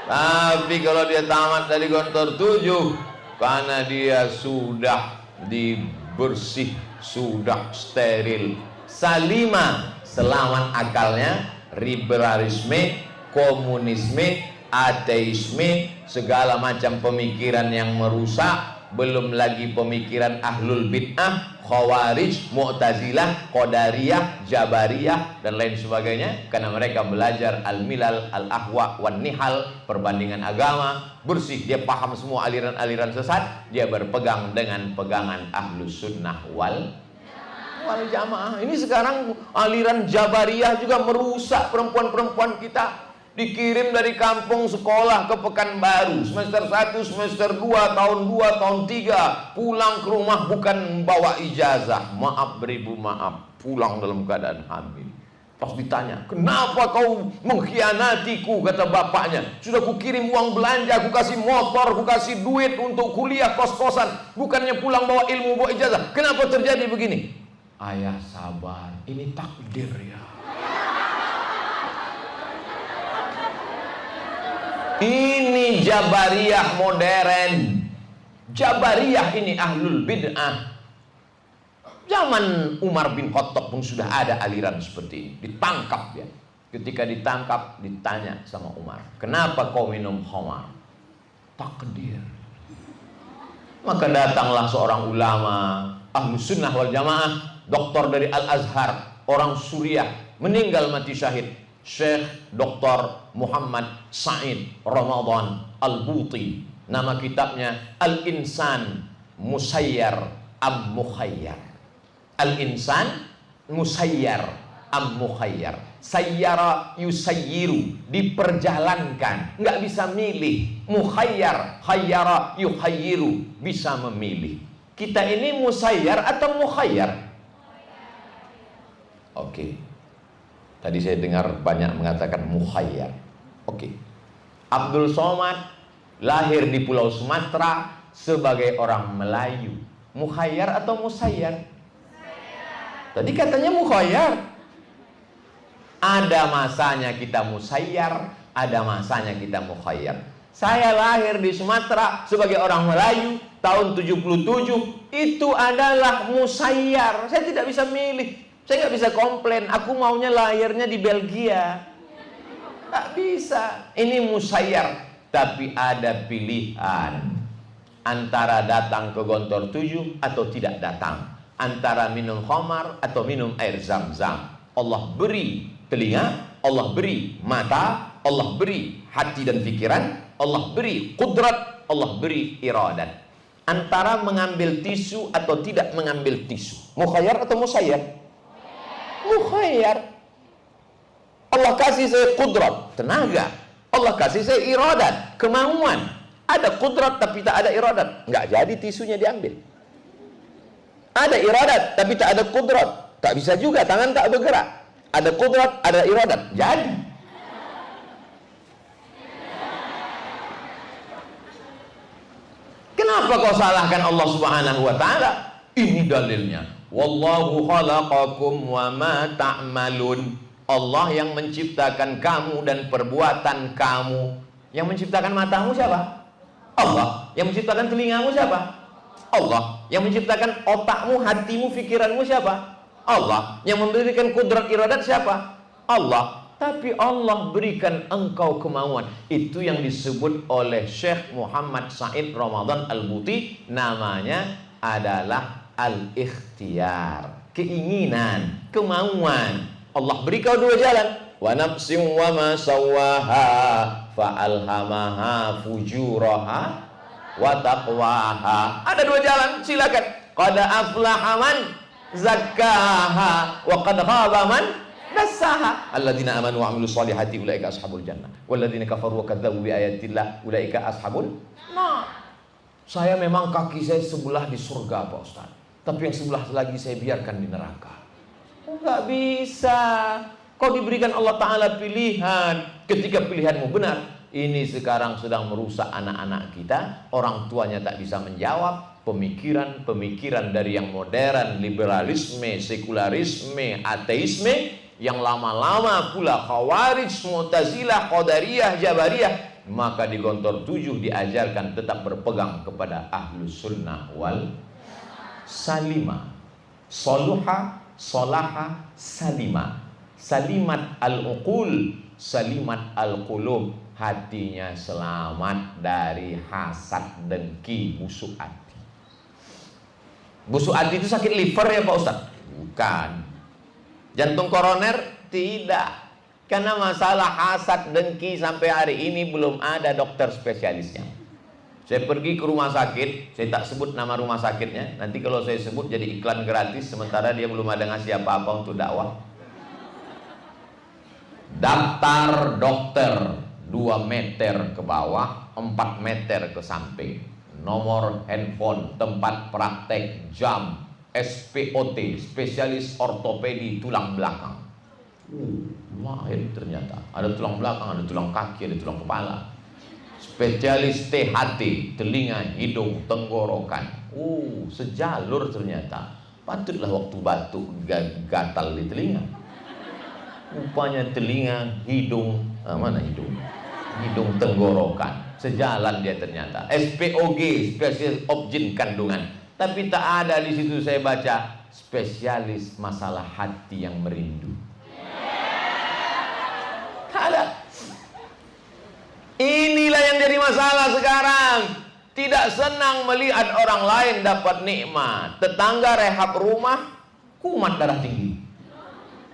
Tapi kalau dia tamat dari Gontor 7, karena dia sudah dibersih, sudah steril, salimah, selamat akalnya, liberalisme, komunisme, ateisme, segala macam pemikiran yang merusak, belum lagi pemikiran ahlul bid'ah, khawarij, mu'tazilah, qadariyah, jabariyah dan lain sebagainya. Karena mereka belajar al-milal, al-ahwa, wan nihal, perbandingan agama, bersih. Dia paham semua aliran-aliran sesat. Dia berpegang dengan pegangan ahlus sunnah wal jamaah. Ini sekarang aliran jabariyah juga merusak perempuan-perempuan kita. Dikirim dari kampung sekolah ke Pekanbaru, semester 1, semester 2, tahun 2, tahun 3, pulang ke rumah bukan bawa ijazah, maaf beribu maaf, pulang dalam keadaan hamil. Pas ditanya, kenapa kau mengkhianatiku, kata bapaknya, sudah kukirim uang belanja, aku kasih motor, aku kasih duit untuk kuliah kos-kosan, bukannya pulang bawa ilmu, bawa ijazah, kenapa terjadi begini? Ayah sabar, ini takdir ya. Ini jabariyah modern. Jabariyah ini ahlul bid'ah. Zaman Umar bin Khattab pun sudah ada aliran seperti ini. Ditangkap ya. Ketika ditangkap ditanya sama Umar, kenapa kau minum khamar? Takdir. Maka datanglah seorang ulama Ahlus Sunnah wal Jamaah, doktor dari Al-Azhar, orang Suriah, meninggal mati syahid, Syekh Dr. Muhammad Said Ramadan Al-Buti. Nama kitabnya Al-Insan Musayyar Am Mukhayyar. Al-Insan Musayyar Am Mukhayyar. Sayyara yusayyiru, diperjalankan, nggak bisa milih. Mukhayyar, khayyara yukhayyiru, bisa memilih. Kita ini musayyar atau mukhayyar? Oke. Tadi saya dengar banyak mengatakan mukhayyar. Oke. Abdul Somad lahir di Pulau Sumatera sebagai orang Melayu. Mukhayyar atau musayyar? Tadi katanya mukhayyar. Ada masanya kita musayyar, ada masanya kita mukhayyar. Saya lahir di Sumatera sebagai orang Melayu tahun 77, itu adalah musayyar. Saya tidak bisa milih. Saya nggak bisa komplain, aku maunya lahirnya di Belgia. Tak bisa. Ini musayyar. Tapi ada pilihan antara datang ke Gontor 7 atau tidak datang, antara minum khamar atau minum air zam-zam. Allah beri telinga, Allah beri mata, Allah beri hati dan pikiran, Allah beri kudrat, Allah beri iradat. Antara mengambil tisu atau tidak mengambil tisu, mukhayyar atau musayyar? Mukhayyar. Allah kasih saya kudrat, tenaga. Allah kasih saya iradat, kemauan. Ada kudrat tapi tak ada iradat, nggak jadi tisunya diambil. Ada iradat tapi tak ada kudrat, tak bisa juga, tangan tak bergerak. Ada kudrat, ada iradat, jadi. Kenapa kau salahkan Allah Subhanahu wa taala? Ini dalilnya. Wallahu khalaqakum wa ma ta'malun. Allah yang menciptakan kamu dan perbuatan kamu. Yang menciptakan matamu siapa? Allah. Yang menciptakan telingamu siapa? Allah. Yang menciptakan otakmu, hatimu, pikiranmu siapa? Allah. Yang memberikan kudrat iradat siapa? Allah. Tapi Allah berikan engkau kemauan. Itu yang disebut oleh Syekh Muhammad Said Ramadan Al-Buti. Namanya adalah al-ikhtiyar. Keinginan, kemauan. Allah beri kau dua jalan. Wa nafsin wa ma sawaha fa'alhamaha fujuraha wa taqwaha. Ada dua jalan, silakan. Qad aflaha man zakkaha wa qad khaba man dassaha. Alladzina amanu wa 'amilus solihati ulaika ashabul jannah. Walladzina kafaru wa kadzdzabu bi ayatillah ulaika ashabun nar. Saya memang kaki saya sebelah di surga Pak Ustaz, tapi yang sebelah lagi saya biarkan di neraka. Enggak bisa. Kau diberikan Allah Ta'ala pilihan. Ketika pilihanmu benar, ini sekarang sedang merusak anak-anak kita. Orang tuanya tak bisa menjawab. Pemikiran-pemikiran dari yang modern, liberalisme, sekularisme, ateisme, yang lama-lama pula khawarij, mu'tazilah, qadariyah, jabariyah. Maka di Gontor 7 diajarkan tetap berpegang kepada ahlus sunnah wal salimah. Soluha, solaha, salimah. Salimat al-uqul, salimat al-qulub. Hatinya selamat dari hasad, dengki, busuk hati. Busuk hati itu sakit liver ya Pak Ustaz? Bukan. Jantung koroner? Tidak. Karena masalah hasad, dengki sampai hari ini belum ada dokter spesialisnya. Saya pergi ke rumah sakit, saya tak sebut nama rumah sakitnya. Nanti kalau saya sebut jadi iklan gratis, sementara dia belum ada ngasih apa-apa untuk dakwah. Daftar dokter 2 meter ke bawah, 4 meter ke samping. Nomor handphone, tempat praktek, jam, SPOT, spesialis ortopedi tulang belakang. Lahir ternyata. Ada tulang belakang, ada tulang kaki, ada tulang kepala. Spesialis THT, telinga, hidung, tenggorokan. Sejalur ternyata. Patutlah waktu batuk gatal di telinga. Rupanya telinga, hidung, mana hidung? Hidung, tenggorokan. Sejalan dia ternyata. SPOG, spesialis objin kandungan. Tapi tak ada di situ saya baca spesialis masalah hati yang merindu. Tak ada. Inilah yang jadi masalah sekarang. Tidak senang melihat orang lain dapat nikmat. Tetangga rehab rumah, kumat darah tinggi.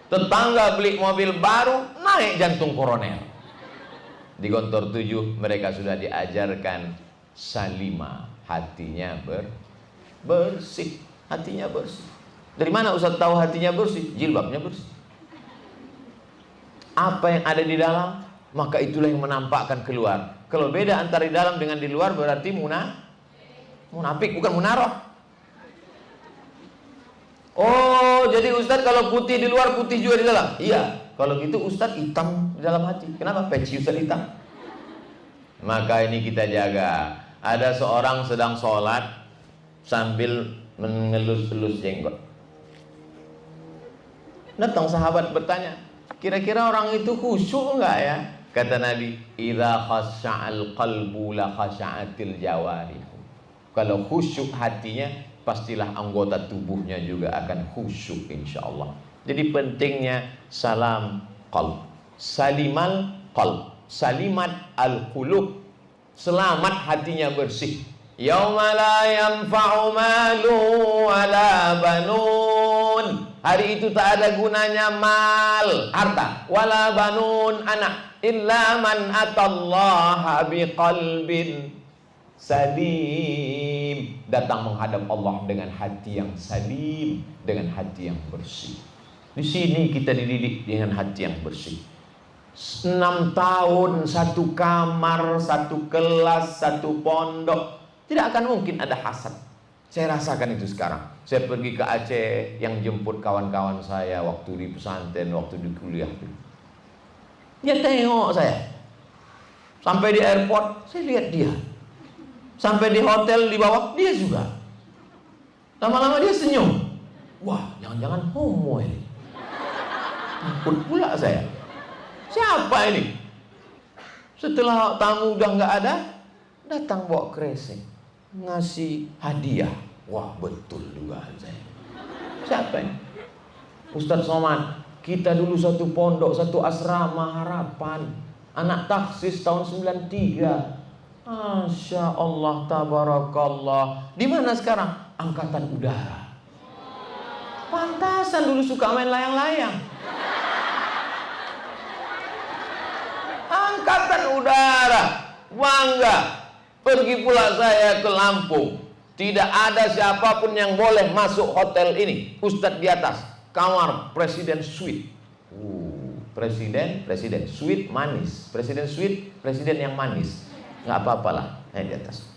Tetangga beli mobil baru, naik jantung koroner. Di Gontor 7 mereka sudah diajarkan salimah, hatinya bersih, hatinya bersih. Dari mana Ustaz tahu hatinya bersih? Jilbabnya bersih. Apa yang ada di dalam, maka itulah yang menampakkan keluar. Kalau beda antara di dalam dengan di luar berarti munafik, bukan munaroh. Oh, jadi Ustaz kalau putih di luar, putih juga di dalam? Iya, kalau gitu Ustaz hitam di dalam hati. Kenapa? Peci Ustaz hitam. Maka ini kita jaga. Ada seorang sedang sholat sambil mengelus-elus jenggot. Datang sahabat bertanya, kira-kira orang itu khusyuk enggak ya? Kata Nabi, idza khasya'al qalbu la khasya'atil jawarih. Kalau khusyuk hatinya, pastilah anggota tubuhnya juga akan khusyuk insyaallah. Jadi pentingnya salam qalb, salimal qalb, salimat al-qulub. Selamat, hatinya bersih. Yauma la yanfa'u malu wala banun. Hari itu tak ada gunanya mal, harta, wala banun, anak, illa man atallaha biqalbin salim. Datang menghadap Allah dengan hati yang salim, dengan hati yang bersih. Di sini kita dididik dengan hati yang bersih. 6 tahun, 1 kamar, 1 kelas, 1 pondok. Tidak akan mungkin ada hasad. Saya rasakan itu sekarang. Saya pergi ke Aceh, yang jemput kawan-kawan saya waktu di pesantren, waktu di kuliah. Dia tengok saya. Sampai di airport, saya lihat dia. Sampai di hotel di bawah, dia juga. Lama-lama dia senyum. Wah, jangan-jangan homo ini. Takut pula saya. Siapa ini? Setelah tamu udah nggak ada, datang bawa kresek, ngasih hadiah. Wah, betul dugaan saya. Siapa ini? Ustadz Somad. Kita dulu satu pondok, satu asrama harapan, anak taksis tahun 93. Masya Allah, tabarakallah. Di mana sekarang? Angkatan udara. Pantasan dulu suka main layang-layang. Angkatan udara, bangga. Pergi pula saya ke Lampung. Tidak ada siapapun yang boleh masuk hotel ini. Ustadz di atas, kamar presiden suite. Presiden suite manis. Presiden suite, presiden yang manis. Nggak apa-apalah, di atas.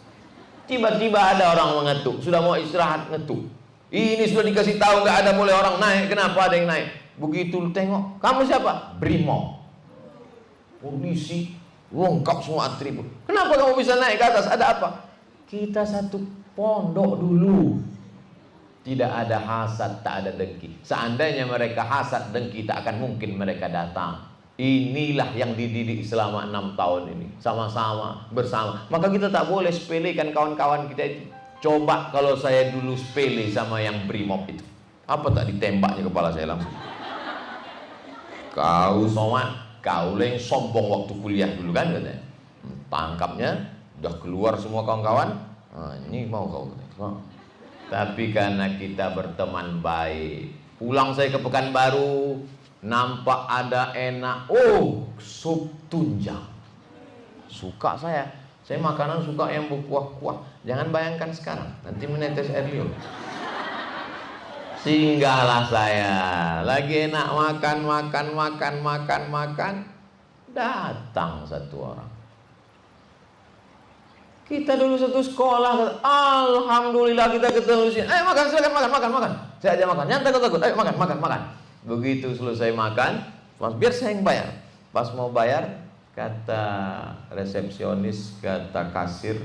Tiba-tiba ada orang mengetuk, sudah mau istirahat ngetuk. Ini sudah dikasih tahu nggak ada boleh orang naik. Kenapa ada yang naik? Begitu tengok, kamu siapa? Brimob, polisi, lengkap semua atribut. Kenapa kamu bisa naik ke atas? Ada apa? Kita satu pondok dulu. Tidak ada hasad, tak ada dengki. Seandainya mereka hasad, dengki, tak akan mungkin mereka datang. Inilah yang dididik selama 6 tahun ini. Sama-sama, bersama. Maka kita tak boleh sepelekan kawan-kawan kita itu. Coba kalau saya dulu sepele sama yang Brimob itu. Apa tak ditembaknya kepala saya langsung? Kau Somad, kau yang sombong waktu kuliah dulu kan katanya. Tangkapnya, udah keluar semua kawan-kawan. Ini mau kau. Tapi karena kita berteman baik, pulang saya ke Pekanbaru, nampak ada enak, sup tunjang. Suka saya makanan suka yang berkuah-kuah. Jangan bayangkan sekarang, nanti menetes air liur. Singgahlah saya, lagi enak makan. Datang satu orang. Kita dulu satu sekolah, alhamdulillah kita ketemu sini. Ayo makan, silakan makan. Saya aja makan, nyantai takut. Ayo makan. Begitu selesai makan, biar saya yang bayar. Pas mau bayar, kata resepsionis, kata kasir,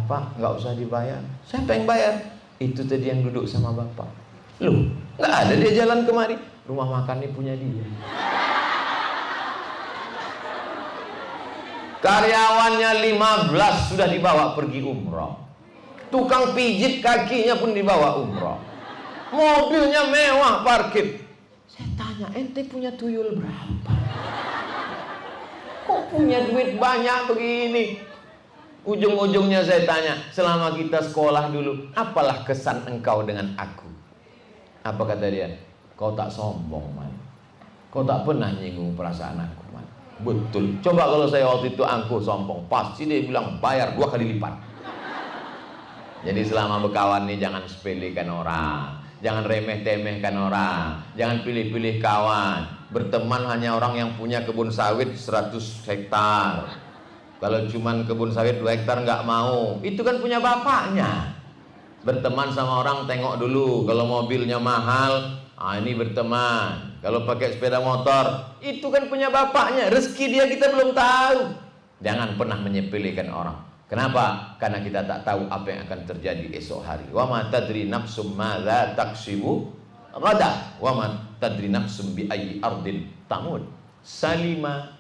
Pak, nggak usah dibayar. Siapa yang bayar? Itu tadi yang duduk sama bapak. Loh, nggak ada dia jalan kemari. Rumah makan ini punya dia. Karyawannya 15 sudah dibawa pergi umroh. Tukang pijit kakinya pun dibawa umroh. Mobilnya mewah parkir. Saya tanya, ente punya tuyul berapa? Kok punya duit banyak begini? Ujung-ujungnya saya tanya, selama kita sekolah dulu, apalah kesan engkau dengan aku? Apa kata dia? Kau tak sombong, man. Kau tak pernah nyinggung perasaan aku, man. Betul. Coba kalau saya waktu itu angkuh sombong, pasti dia bilang bayar 2 kali lipat. Jadi selama berkawan nih jangan sepelekan orang, jangan remeh-temehkan orang, jangan pilih-pilih kawan. Berteman hanya orang yang punya kebun sawit 100 hektar. Kalau cuman kebun sawit 2 hektar nggak mau, itu kan punya bapaknya. Berteman sama orang tengok dulu, kalau mobilnya mahal, ini berteman. Kalau pakai sepeda motor, itu kan punya bapaknya. Rezeki dia kita belum tahu. Jangan pernah menyepelekan orang. Kenapa? Karena kita tak tahu apa yang akan terjadi esok hari. Wa ma tadri nafsum madza taksibu ghadan. Wa ma tadri nafsum bi ayyi ardin tamut. Salima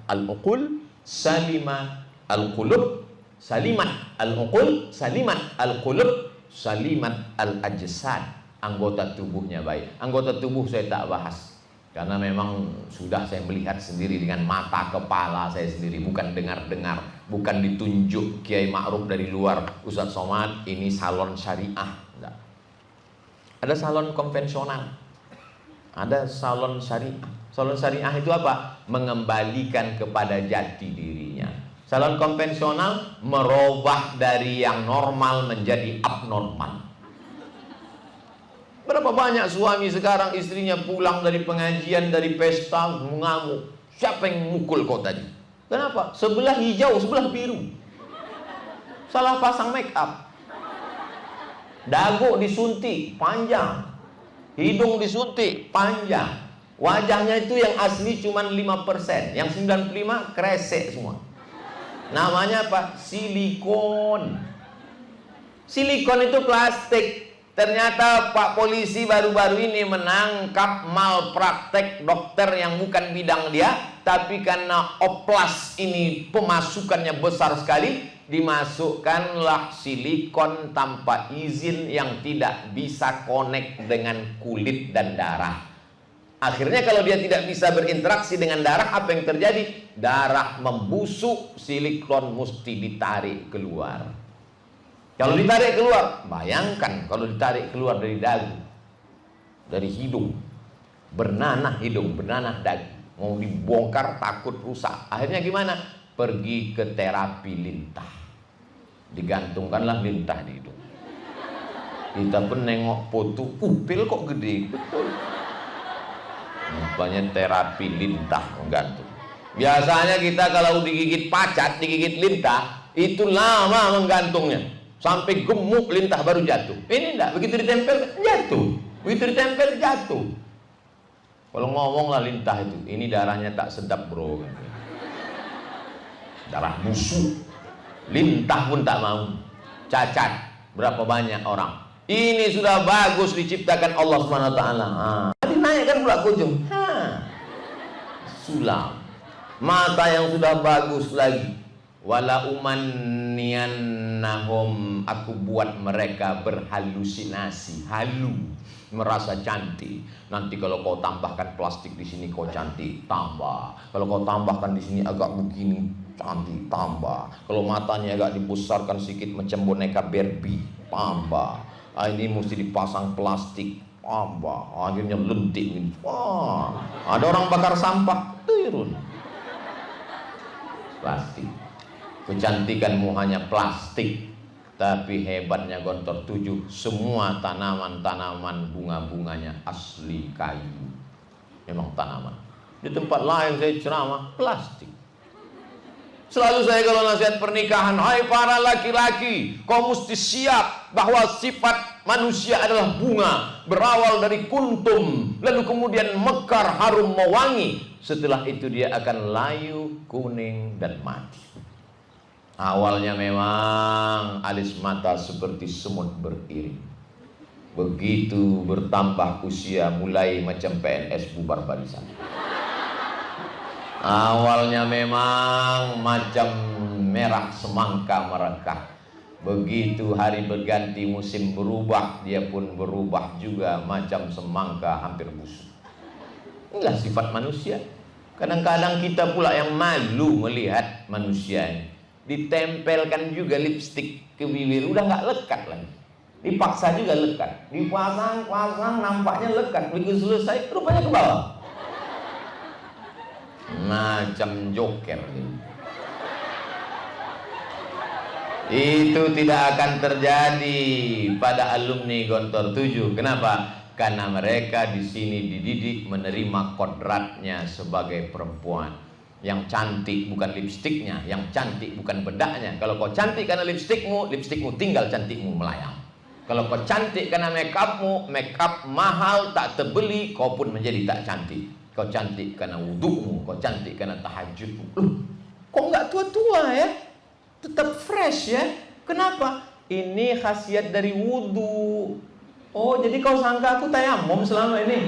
al-uqul, salima al-qulub, salimat al-uqul, salimat al-qulub, salimat al-ajsad. Anggota tubuhnya baik. Anggota tubuh saya tak bahas karena memang sudah saya melihat sendiri dengan mata kepala saya sendiri, bukan dengar-dengar. bukan ditunjuk Kiai Ma'ruf dari luar, Ustadz Somad ini salon syariah. Enggak. Ada salon konvensional, ada salon syariah. Salon syariah itu apa? Mengembalikan kepada jati dirinya. Salon konvensional merubah dari yang normal menjadi abnormal. Berapa banyak suami sekarang istrinya pulang dari pengajian, dari pesta, mengamuk. Siapa yang mukul kau tadi? Kenapa? Sebelah hijau, sebelah biru. Salah pasang make up. Dagu disuntik, panjang. Hidung disuntik, panjang. Wajahnya itu yang asli cuma 5%, yang 95% kresek semua. Namanya apa? Silikon. Silikon itu plastik. Ternyata Pak Polisi baru-baru ini menangkap malpraktek dokter yang bukan bidang dia, tapi karena oplas ini pemasukannya besar sekali, dimasukkanlah silikon tanpa izin yang tidak bisa connect dengan kulit dan darah. Akhirnya kalau dia tidak bisa berinteraksi dengan darah, apa yang terjadi? Darah membusuk, silikon mesti ditarik keluar. Kalau ditarik keluar, bayangkan kalau ditarik keluar dari dagu, dari hidung, bernanah hidung, bernanah dagu, mau dibongkar takut rusak. Akhirnya gimana? Pergi ke terapi lintah, digantungkanlah lintah di hidung. Kita pun nengok foto, pil kok gede, betul. Namanya terapi lintah menggantung. Biasanya kita kalau digigit pacat, digigit lintah, itu lama menggantungnya. Sampai gemuk lintah baru jatuh. Ini enggak, begitu ditempel jatuh. Begitu ditempel jatuh. Kalau ngomonglah lintah itu, ini darahnya tak sedap bro. Darah musuh. Lintah pun tak mau. Cacat. Berapa banyak orang. Ini sudah bagus diciptakan Allah SWT. Dinaikkan pula ke ujung. Sulam. Mata yang sudah bagus lagi. Wala umanniyannahum, aku buat mereka berhalusinasi, halu, merasa cantik. Nanti kalau kau tambahkan plastik di sini kau cantik, tambah. Kalau kau tambahkan di sini agak begini, cantik, tambah. Kalau matanya agak dibesarkan sedikit macam boneka Barbie, tambah. Ini mesti dipasang plastik, tambah. Akhirnya lentik. Wah, ada orang bakar sampah, turun. Plastik. Kecantikanmu hanya plastik, tapi hebatnya Gontor 7, semua tanaman-tanaman bunga-bunganya asli kayu. Memang tanaman. Di tempat lain saya ceramah plastik. Selalu saya kalau nasihat pernikahan, hai para laki-laki, kau mesti siap bahwa sifat manusia adalah bunga, berawal dari kuntum, lalu kemudian mekar, harum, mewangi. Setelah itu dia akan layu, kuning, dan mati. Awalnya memang alis mata seperti semut beriring. Begitu bertambah usia, mulai macam PNS bubar barisan. Awalnya memang macam merah semangka merekah. Begitu hari berganti, musim berubah, dia pun berubah juga macam semangka hampir busuk. Inilah sifat manusia. Kadang-kadang kita pula yang malu melihat manusia ini. Ditempelkan juga lipstik ke bibir, udah nggak lekat lagi. Dipaksa juga lekat, dipasang nampaknya lekat. Begitu selesai, rupanya ke bawah. Macam joker. Itu tidak akan terjadi pada alumni Gontor 7. Kenapa? Karena mereka di sini dididik menerima kodratnya sebagai perempuan. Yang cantik bukan lipstiknya, yang cantik bukan bedaknya. Kalau kau cantik karena lipstikmu, lipstikmu tinggal, cantikmu melayang. Kalau kau cantik karena makeupmu, makeup mahal tak terbeli, kau pun menjadi tak cantik. Kau cantik karena wudhumu, kau cantik karena tahajudmu. Kok nggak tua-tua ya? Tetap fresh ya? Kenapa? Ini khasiat dari wudhu. Oh, jadi kau sangka aku tayamum selama ini?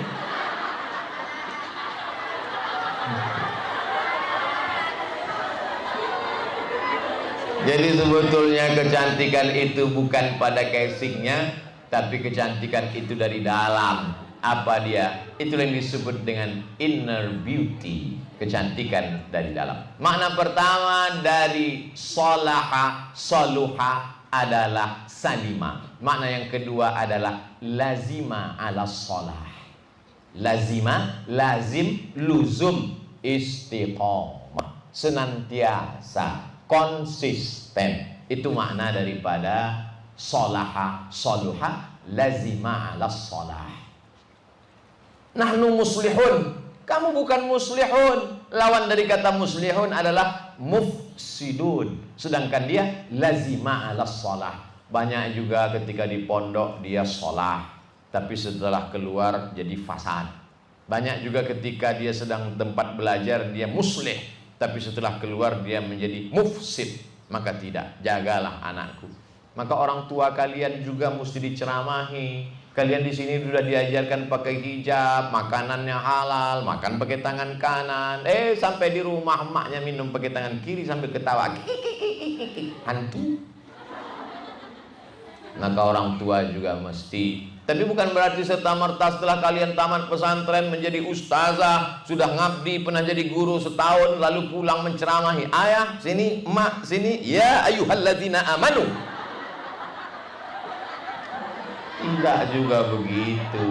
Jadi sebetulnya kecantikan itu bukan pada casingnya, tapi kecantikan itu dari dalam. Apa dia? Itulah yang disebut dengan inner beauty, kecantikan dari dalam. Makna pertama dari solaha, soluha adalah salima. Makna yang kedua adalah lazima ala solah. Lazima, lazim, luzum, istiqomah, senantiasa, konsisten. Itu makna daripada solaha, soluha, lazima ala solah. Nahnu muslihun. Kamu bukan muslihun. Lawan dari kata muslihun adalah mufsidun. Sedangkan dia lazima ala sholah. Banyak juga ketika di pondok dia sholah, tapi setelah keluar jadi fasad. Banyak juga ketika dia sedang tempat belajar dia muslih, tapi setelah keluar dia menjadi mufsid. Maka tidak, jagalah anakku. Maka orang tua kalian juga mesti diceramahi. Kalian di sini sudah diajarkan pakai hijab, makanannya halal, makan pakai tangan kanan. Sampai di rumah emaknya minum pakai tangan kiri sambil ketawa. Hantu. Maka orang tua juga mesti. Tapi bukan berarti serta-merta setelah kalian tamat pesantren menjadi ustazah, sudah ngabdi, pernah jadi guru setahun, lalu pulang menceramahi. Ayah, sini, emak, sini. Ya ayyuhalladzina amanu. Tidak juga begitu.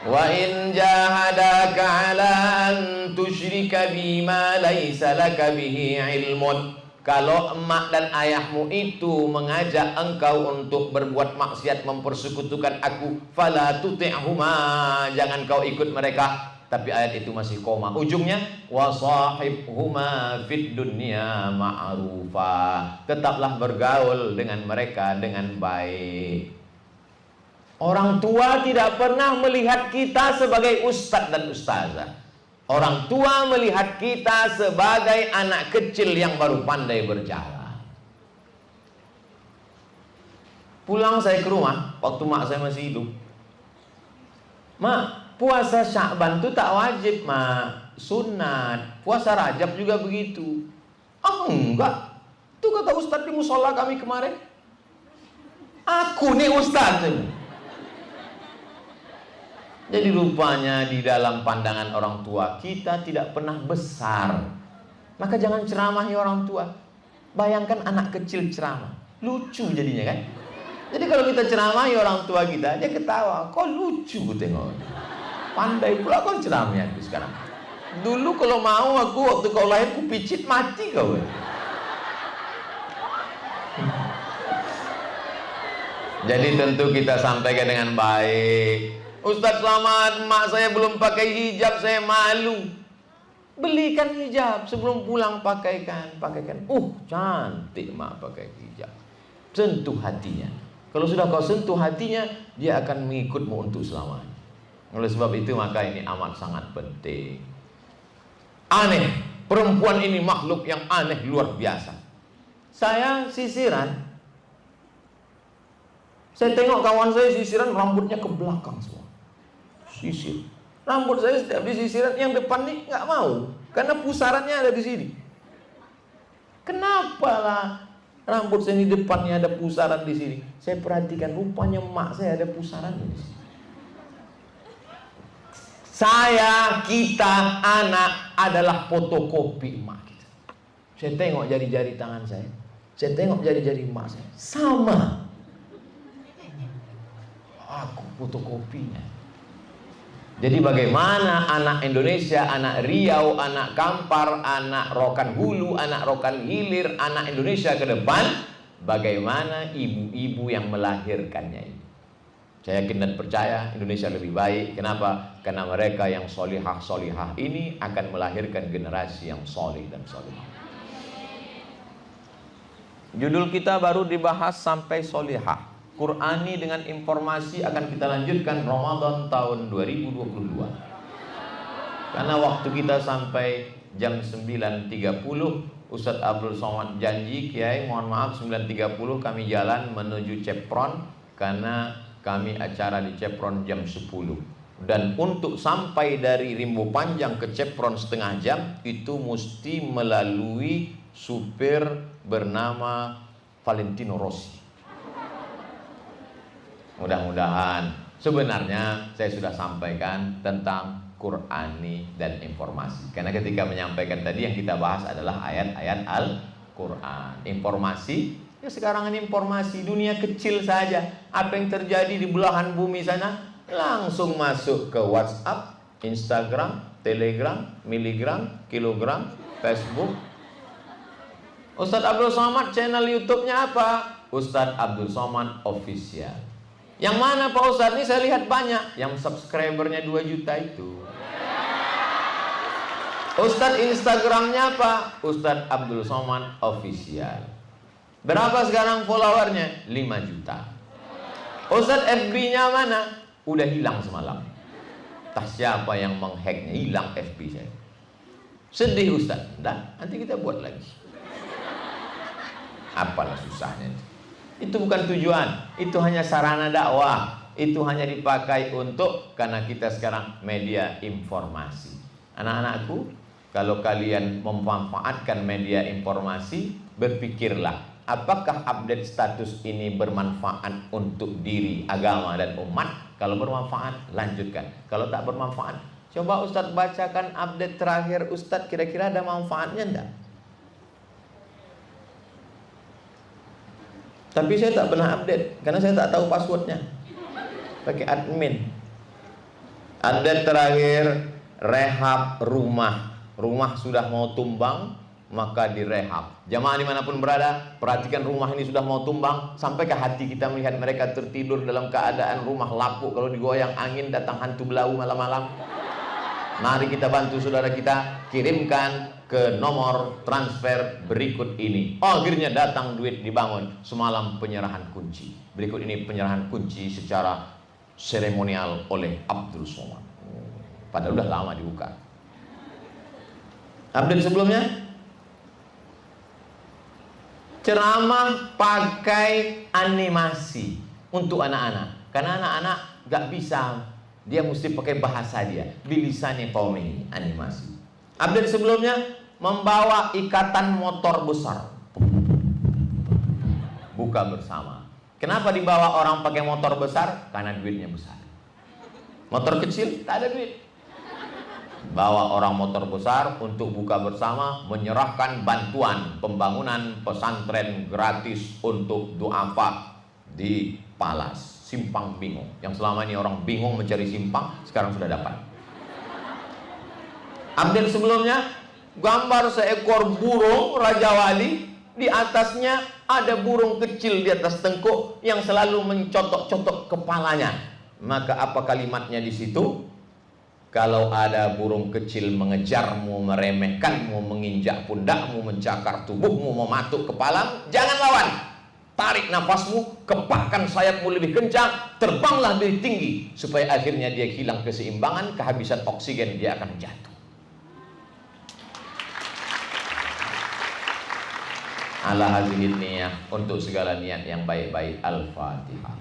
Wa in jahadaka ala an tusyrika bima laisa laka bihi ilmun. Kalau emak dan ayahmu itu mengajak engkau untuk berbuat maksiat, mempersekutukan aku, fala tuti'huma, jangan kau ikut mereka. Tapi ayat itu masih koma. Ujungnya wa sahibhuma fid dunya ma'rufa. Tetaplah bergaul dengan mereka dengan baik. Orang tua tidak pernah melihat kita sebagai ustadz dan ustazah. Orang tua melihat kita sebagai anak kecil yang baru pandai berjalan. Pulang saya ke rumah, waktu mak saya masih hidup. Mak, puasa Sya'ban itu tak wajib, mak. Sunat. Puasa Rajab juga begitu. Enggak. Itu kata ustadz di musola kami kemarin. Aku nih ustadz. Jadi rupanya di dalam pandangan orang tua kita tidak pernah besar. Maka jangan ceramahi orang tua. Bayangkan anak kecil ceramah, lucu jadinya kan. Jadi kalau kita ceramahi orang tua kita, dia ketawa. Kok lucu tengok. Pandai pula kau ceramah aku sekarang. Dulu kalau mau aku waktu kau lahir ku picit mati kau. Jadi tentu kita sampaikan dengan baik. Ustaz selamat, mak saya belum pakai hijab, saya malu. Belikan hijab sebelum pulang, pakaikan. Cantik mak pakai hijab. Sentuh hatinya. Kalau sudah kau sentuh hatinya, dia akan mengikutmu untuk selamanya. Oleh sebab itu maka ini amat sangat penting. Aneh, perempuan ini makhluk yang aneh luar biasa. Saya sisiran. Saya tengok kawan saya sisiran, rambutnya ke belakang semua. Sisir. Rambut saya setiap disisiran, yang depan nih nggak mau, karena pusarannya ada di sini. Kenapa lah rambut saya di depannya ada pusaran di sini? Saya perhatikan, rupanya emak saya ada pusaran di sini. Saya, kita, anak adalah fotokopi emak kita. Saya tengok jari-jari tangan saya tengok jari-jari emak saya, sama. Aku fotokopinya. Jadi bagaimana anak Indonesia, anak Riau, anak Kampar, anak Rokan Hulu, anak Rokan Hilir, anak Indonesia ke depan, bagaimana ibu-ibu yang melahirkannya ini. Saya yakin dan percaya Indonesia lebih baik. Kenapa? Karena mereka yang solihah-solihah ini akan melahirkan generasi yang solih dan solihah. Judul kita baru dibahas sampai solihah. Qur'ani dengan informasi akan kita lanjutkan Ramadan tahun 2022. Karena waktu kita sampai jam 9.30, Ustadz Abdul Somad janji, Kiai mohon maaf 9.30 kami jalan menuju Cepron, karena kami acara di Cepron jam 10. Dan untuk sampai dari Rimbo Panjang ke Cepron setengah jam itu mesti melalui supir bernama Valentino Rossi. Mudah-mudahan Sebenarnya saya sudah sampaikan tentang Qur'ani dan informasi. Karena ketika menyampaikan tadi yang kita bahas adalah ayat-ayat Al-Qur'an. Informasi, ya sekarang ini informasi dunia kecil saja. Apa yang terjadi di belahan bumi sana langsung masuk ke WhatsApp, Instagram, Telegram, miligram, kilogram, Facebook. Ustadz Abdul Somad channel YouTube-nya apa? Ustadz Abdul Somad Official. Yang mana Pak Ustadz? Ini saya lihat banyak. Yang subscribernya 2 juta itu. Ustadz Instagramnya apa? Ustadz Abdul Somad Official. Berapa sekarang followernya? 5 juta. Ustadz FB-nya mana? Udah hilang semalam. Entah siapa yang menghacknya, hilang FB saya. Sedih Ustadz. Nah, nanti kita buat lagi. Apalah susahnya itu. Itu bukan tujuan, itu hanya sarana dakwah. Itu hanya dipakai untuk, karena kita sekarang media informasi. Anak-anakku, kalau kalian memanfaatkan media informasi, berpikirlah, apakah update status ini bermanfaat untuk diri, agama, dan umat? Kalau bermanfaat, lanjutkan. Kalau tak bermanfaat, coba Ustadz bacakan update terakhir Ustadz, kira-kira ada manfaatnya enggak? Tapi saya tak pernah update karena saya tak tahu passwordnya. Pakai admin. Update terakhir, rehab rumah. Rumah sudah mau tumbang, maka direhab. Jamaah dimanapun berada, perhatikan rumah ini sudah mau tumbang. Sampaikah hati kita melihat mereka tertidur dalam keadaan rumah lapuk, kalau digoyang angin datang hantu belau malam-malam? Mari kita bantu saudara kita, kirimkan ke nomor transfer berikut ini. Oh, akhirnya datang duit, dibangun. Semalam penyerahan kunci. Berikut ini penyerahan kunci secara seremonial oleh Abdul Somad. Padahal udah lama dibuka. Update sebelumnya, ceramah pakai animasi untuk anak-anak. Karena anak-anak gak bisa, dia mesti pakai bahasa dia, bilisannya ini animasi. Update sebelumnya, membawa ikatan motor besar, buka bersama. Kenapa dibawa orang pakai motor besar? Karena duitnya besar. Motor kecil tak ada duit. Bawa orang motor besar untuk buka bersama, menyerahkan bantuan pembangunan pesantren gratis untuk duafa di Palas, Simpang Bingung. Yang selama ini orang bingung mencari simpang, sekarang sudah dapat. Update sebelumnya, gambar seekor burung Raja Wali, di atasnya ada burung kecil di atas tengkuk yang selalu mencotok-cotok kepalanya. Maka apa kalimatnya di situ? Kalau ada burung kecil mengejarmu, meremehkanmu, menginjak pundakmu, mencakar tubuhmu, mematuk kepalamu, jangan lawan. Tarik nafasmu, kepakkan sayapmu lebih kencang, terbanglah lebih tinggi, supaya akhirnya dia hilang keseimbangan, kehabisan oksigen, dia akan jatuh. Ala hadhihi niyah, untuk segala niat yang baik-baik. Al-Fatihah.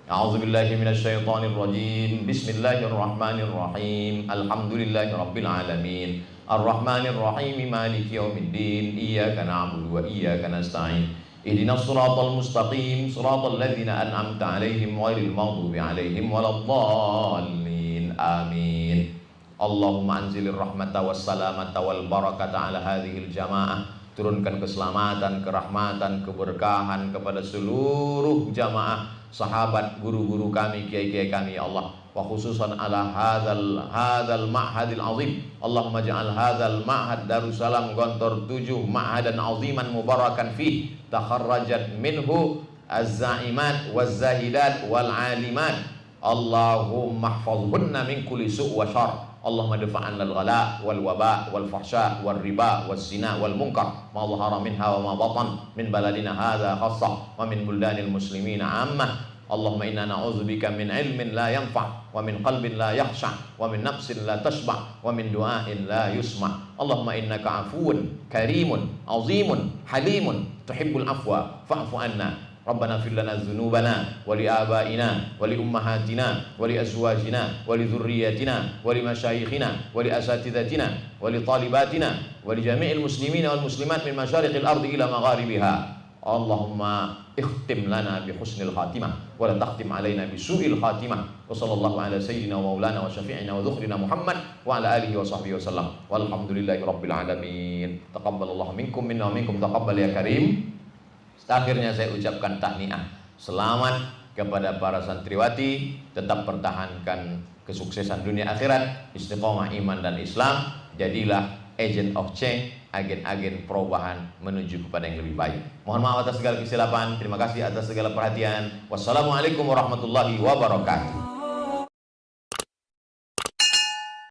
A'udzubillahi minasyaitonir rajim. Bismillahirrahmanirrahim. Alhamdulillahirabbil alamin. Arrahmanir rahim, maliki yaumiddin. Iyyaka na'budu wa iyyaka nasta'in. Ihdinas siratal mustaqim, siratal ladzina an'amta 'alaihim ghairil maghdubi 'alaihim waladdallin. Amin. Allahumma anzilir rahmata was salamata wal barakata 'ala hadhil jamaah. Turunkan keselamatan, kerahmatan, keberkahan kepada seluruh jamaah, sahabat, guru-guru kami, kiai-kiai kami, ya Allah. Wa khususan ala hadzal ma'hadil azim. Allahumma ja'al hadzal ma'had Darussalam Gontor 7 ma'hadan aziman mubarakan fi takharrajat minhu az-za'imat waz-zahidat wal 'alimat. Allahumma ihfazhunna min kulli su' wa syarr. Allahumma dafa'an lal ghala wal waba wal fahsya wal riba wal zina wal munkar ma dhahara minha wa ma batan min baladina hadza khassah wa min buldanil muslimina ammah. Allahumma inna na'udzubika min ilmin la yanfa' wa min qalbin la yakhsha' wa min nafsin la tashba' wa min du'ain la yusma'. Allahumma innaka afuwun karimun azimun halimun tuhibbul afwa fa'fu anna. Rabbana fir lana dzunubana wa li abaina wa li ummahatina wa li azwajina wa li dzurriyyatina wa li masyayikhina wa li asatidatina wa li talibatina wa li jami'il muslimina wal muslimat min masyariqil ardi ila magharibiha. Allahumma ikhtim lana bi husnil khatimah wa la takhtim alaina bisu'il khatimah. Wa sallallahu ala sayyidina wa maulana wa syafi'ina wa dhukhrina Muhammad wa ala alihi wa sahbihi wasallam. Walhamdulillahi rabbil alamin. Taqabbalallahu minkum minna wa minkum taqabbal ya karim. Akhirnya saya ucapkan tahniah. Selamat kepada para santriwati, tetap pertahankan kesuksesan dunia akhirat, istiqomah iman dan Islam, jadilah agent of change, agen-agen perubahan menuju kepada yang lebih baik. Mohon maaf atas segala kesilapan, terima kasih atas segala perhatian. Wassalamualaikum warahmatullahi wabarakatuh.